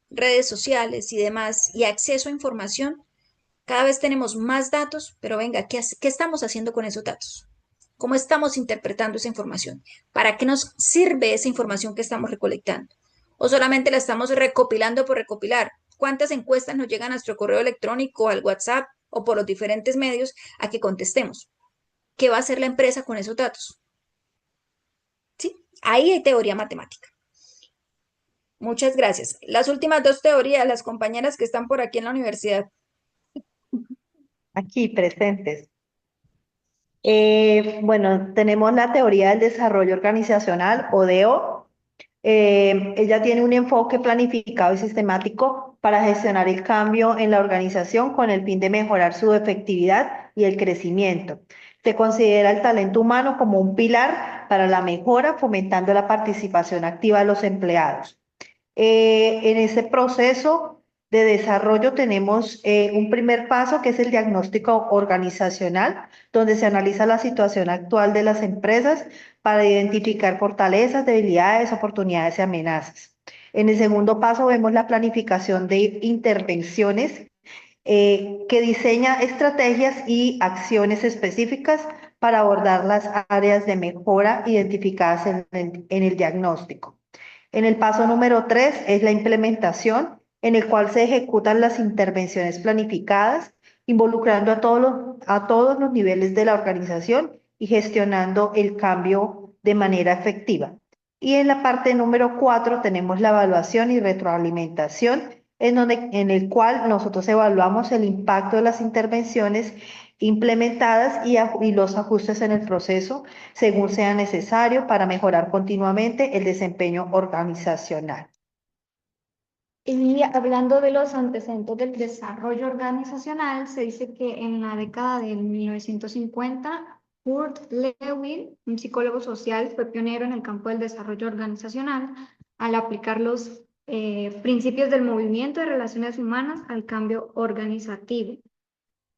redes sociales y demás, y acceso a información, cada vez tenemos más datos, pero venga, ¿qué estamos haciendo con esos datos? ¿Cómo estamos interpretando esa información? ¿Para qué nos sirve esa información que estamos recolectando? ¿O solamente la estamos recopilando por recopilar? ¿Cuántas encuestas nos llegan a nuestro correo electrónico, al WhatsApp o por los diferentes medios a que contestemos? ¿Qué va a hacer la empresa con esos datos? ¿Sí? Ahí hay teoría matemática. Muchas gracias. Las últimas dos teorías, las compañeras que están por aquí en la universidad. Aquí presentes. Bueno, tenemos la teoría del desarrollo organizacional o DEO. Ella tiene un enfoque planificado y sistemático para gestionar el cambio en la organización con el fin de mejorar su efectividad y el crecimiento. Se considera el talento humano como un pilar para la mejora, fomentando la participación activa de los empleados. En ese proceso de desarrollo tenemos un primer paso que es el diagnóstico organizacional, donde se analiza la situación actual de las empresas para identificar fortalezas, debilidades, oportunidades y amenazas. En el segundo paso vemos la planificación de intervenciones que diseña estrategias y acciones específicas para abordar las áreas de mejora identificadas en el diagnóstico. En el paso número 3 es la implementación, en el cual se ejecutan las intervenciones planificadas, involucrando a todos los niveles de la organización y gestionando el cambio de manera efectiva. Y en la parte número 4 tenemos la evaluación y retroalimentación, en el cual nosotros evaluamos el impacto de las intervenciones implementadas y los ajustes en el proceso según sea necesario para mejorar continuamente el desempeño organizacional. Y hablando de los antecedentes del desarrollo organizacional, se dice que en la década de 1950, Kurt Lewin, un psicólogo social, fue pionero en el campo del desarrollo organizacional al aplicar los principios del movimiento de relaciones humanas al cambio organizativo.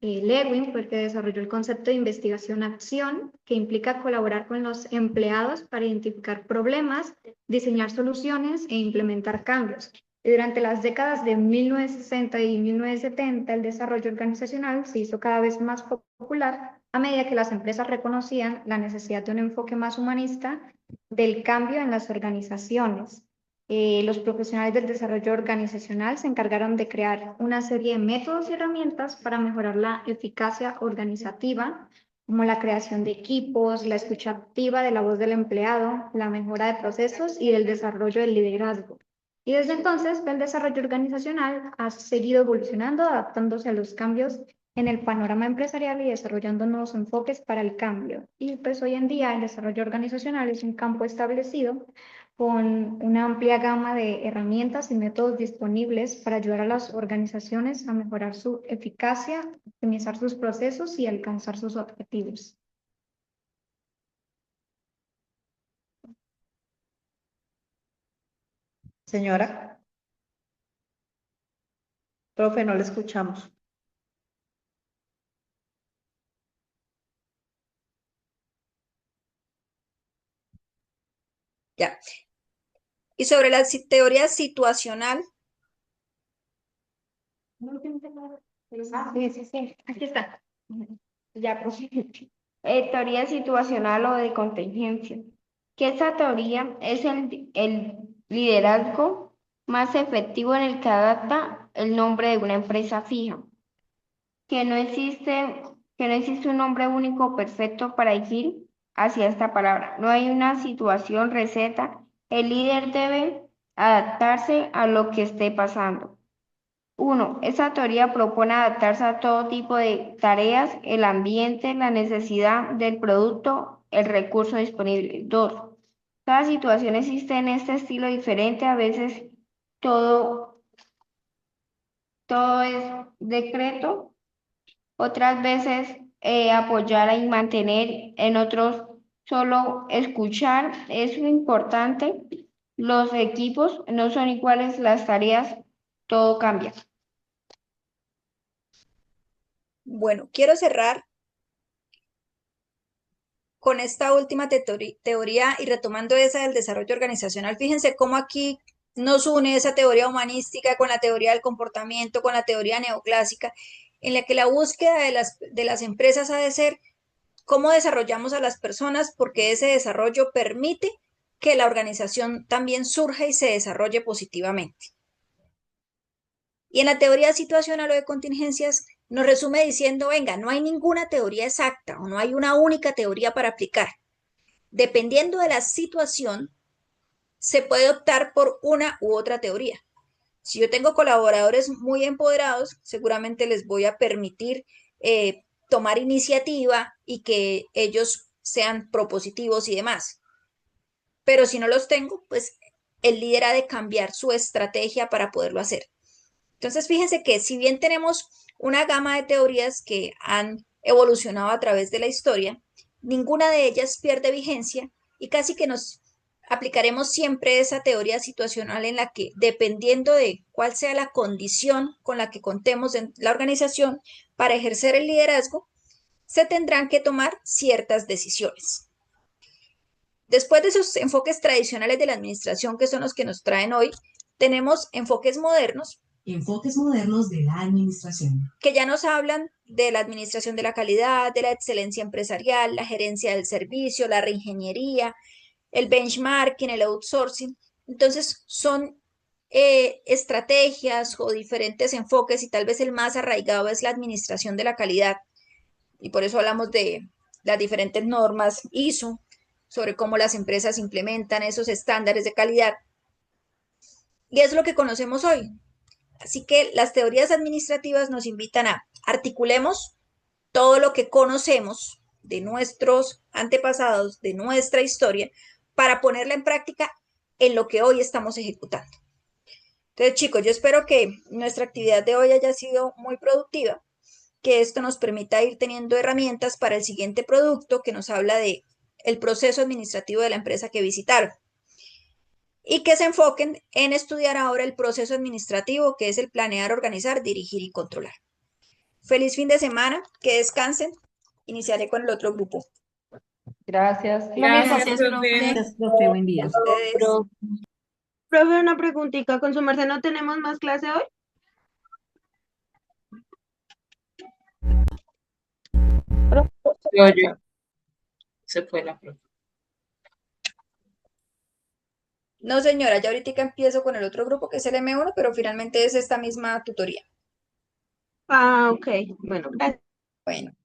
Lewin fue el que desarrolló el concepto de investigación-acción, que implica colaborar con los empleados para identificar problemas, diseñar soluciones e implementar cambios. Y durante las décadas de 1960 y 1970, el desarrollo organizacional se hizo cada vez más popular a medida que las empresas reconocían la necesidad de un enfoque más humanista del cambio en las organizaciones. Los profesionales del desarrollo organizacional se encargaron de crear una serie de métodos y herramientas para mejorar la eficacia organizativa, como la creación de equipos, la escucha activa de la voz del empleado, la mejora de procesos y el desarrollo del liderazgo. Y desde entonces, el desarrollo organizacional ha seguido evolucionando, adaptándose a los cambios en el panorama empresarial y desarrollando nuevos enfoques para el cambio. Y pues hoy en día el desarrollo organizacional es un campo establecido con una amplia gama de herramientas y métodos disponibles para ayudar a las organizaciones a mejorar su eficacia, optimizar sus procesos y alcanzar sus objetivos. Señora, profe, no le escuchamos. Ya. Y sobre la teoría situacional, Sí, aquí está. Ya, profe. Teoría situacional o de contingencia. Que esta teoría es el liderazgo más efectivo en el que adapta el nombre de una empresa fija. Que no existe un nombre único o perfecto para decir hacia esta palabra. No hay una situación receta. El líder debe adaptarse a lo que esté pasando. 1. Esta teoría propone adaptarse a todo tipo de tareas, el ambiente, la necesidad del producto, el recurso disponible. 2. Cada situación existe en este estilo diferente, a veces todo es decreto, otras veces apoyar y mantener, en otros solo escuchar. Es lo importante. Los equipos no son iguales, las tareas, todo cambia. bueno, quiero cerrar con esta última teoría y retomando esa del desarrollo organizacional. Fíjense cómo aquí nos une esa teoría humanística con la teoría del comportamiento, con la teoría neoclásica, en la que la búsqueda de las empresas ha de ser cómo desarrollamos a las personas, porque ese desarrollo permite que la organización también surja y se desarrolle positivamente. Y en la teoría situacional o de contingencias nos resume diciendo, venga, no hay ninguna teoría exacta o no hay una única teoría para aplicar. Dependiendo de la situación, se puede optar por una u otra teoría. Si yo tengo colaboradores muy empoderados, seguramente les voy a permitir tomar iniciativa y que ellos sean propositivos y demás. Pero si no los tengo, pues el líder ha de cambiar su estrategia para poderlo hacer. Entonces, fíjense que si bien tenemos una gama de teorías que han evolucionado a través de la historia, ninguna de ellas pierde vigencia y casi que nos aplicaremos siempre esa teoría situacional en la que, dependiendo de cuál sea la condición con la que contemos en la organización para ejercer el liderazgo, se tendrán que tomar ciertas decisiones. Después de esos enfoques tradicionales de la administración, que son los que nos traen hoy, tenemos enfoques modernos. Enfoques modernos de la administración. Que ya nos hablan de la administración de la calidad, de la excelencia empresarial, la gerencia del servicio, la reingeniería, el benchmarking, el outsourcing. Entonces son estrategias o diferentes enfoques y tal vez el más arraigado es la administración de la calidad. Y por eso hablamos de las diferentes normas ISO, sobre cómo las empresas implementan esos estándares de calidad. Y es lo que conocemos hoy. Así que las teorías administrativas nos invitan a articulemos todo lo que conocemos de nuestros antepasados, de nuestra historia, para ponerla en práctica en lo que hoy estamos ejecutando. Entonces, chicos, yo espero que nuestra actividad de hoy haya sido muy productiva, que esto nos permita ir teniendo herramientas para el siguiente producto que nos habla de el proceso administrativo de la empresa que visitaron y que se enfoquen en estudiar ahora el proceso administrativo, que es el planear, organizar, dirigir y controlar. Feliz fin de semana, que descansen. Iniciaré con el otro grupo. Gracias. Gracias, Gracias, profe. Gracias, profe. Buen día. Ustedes. Profe, una preguntita. ¿Con su merced no tenemos más clase hoy? Se oye. Se fue la profe. No, señora, ya ahorita empiezo con el otro grupo, que es el M1, pero finalmente es esta misma tutoría. Ah, ok. Bueno, gracias. Bueno.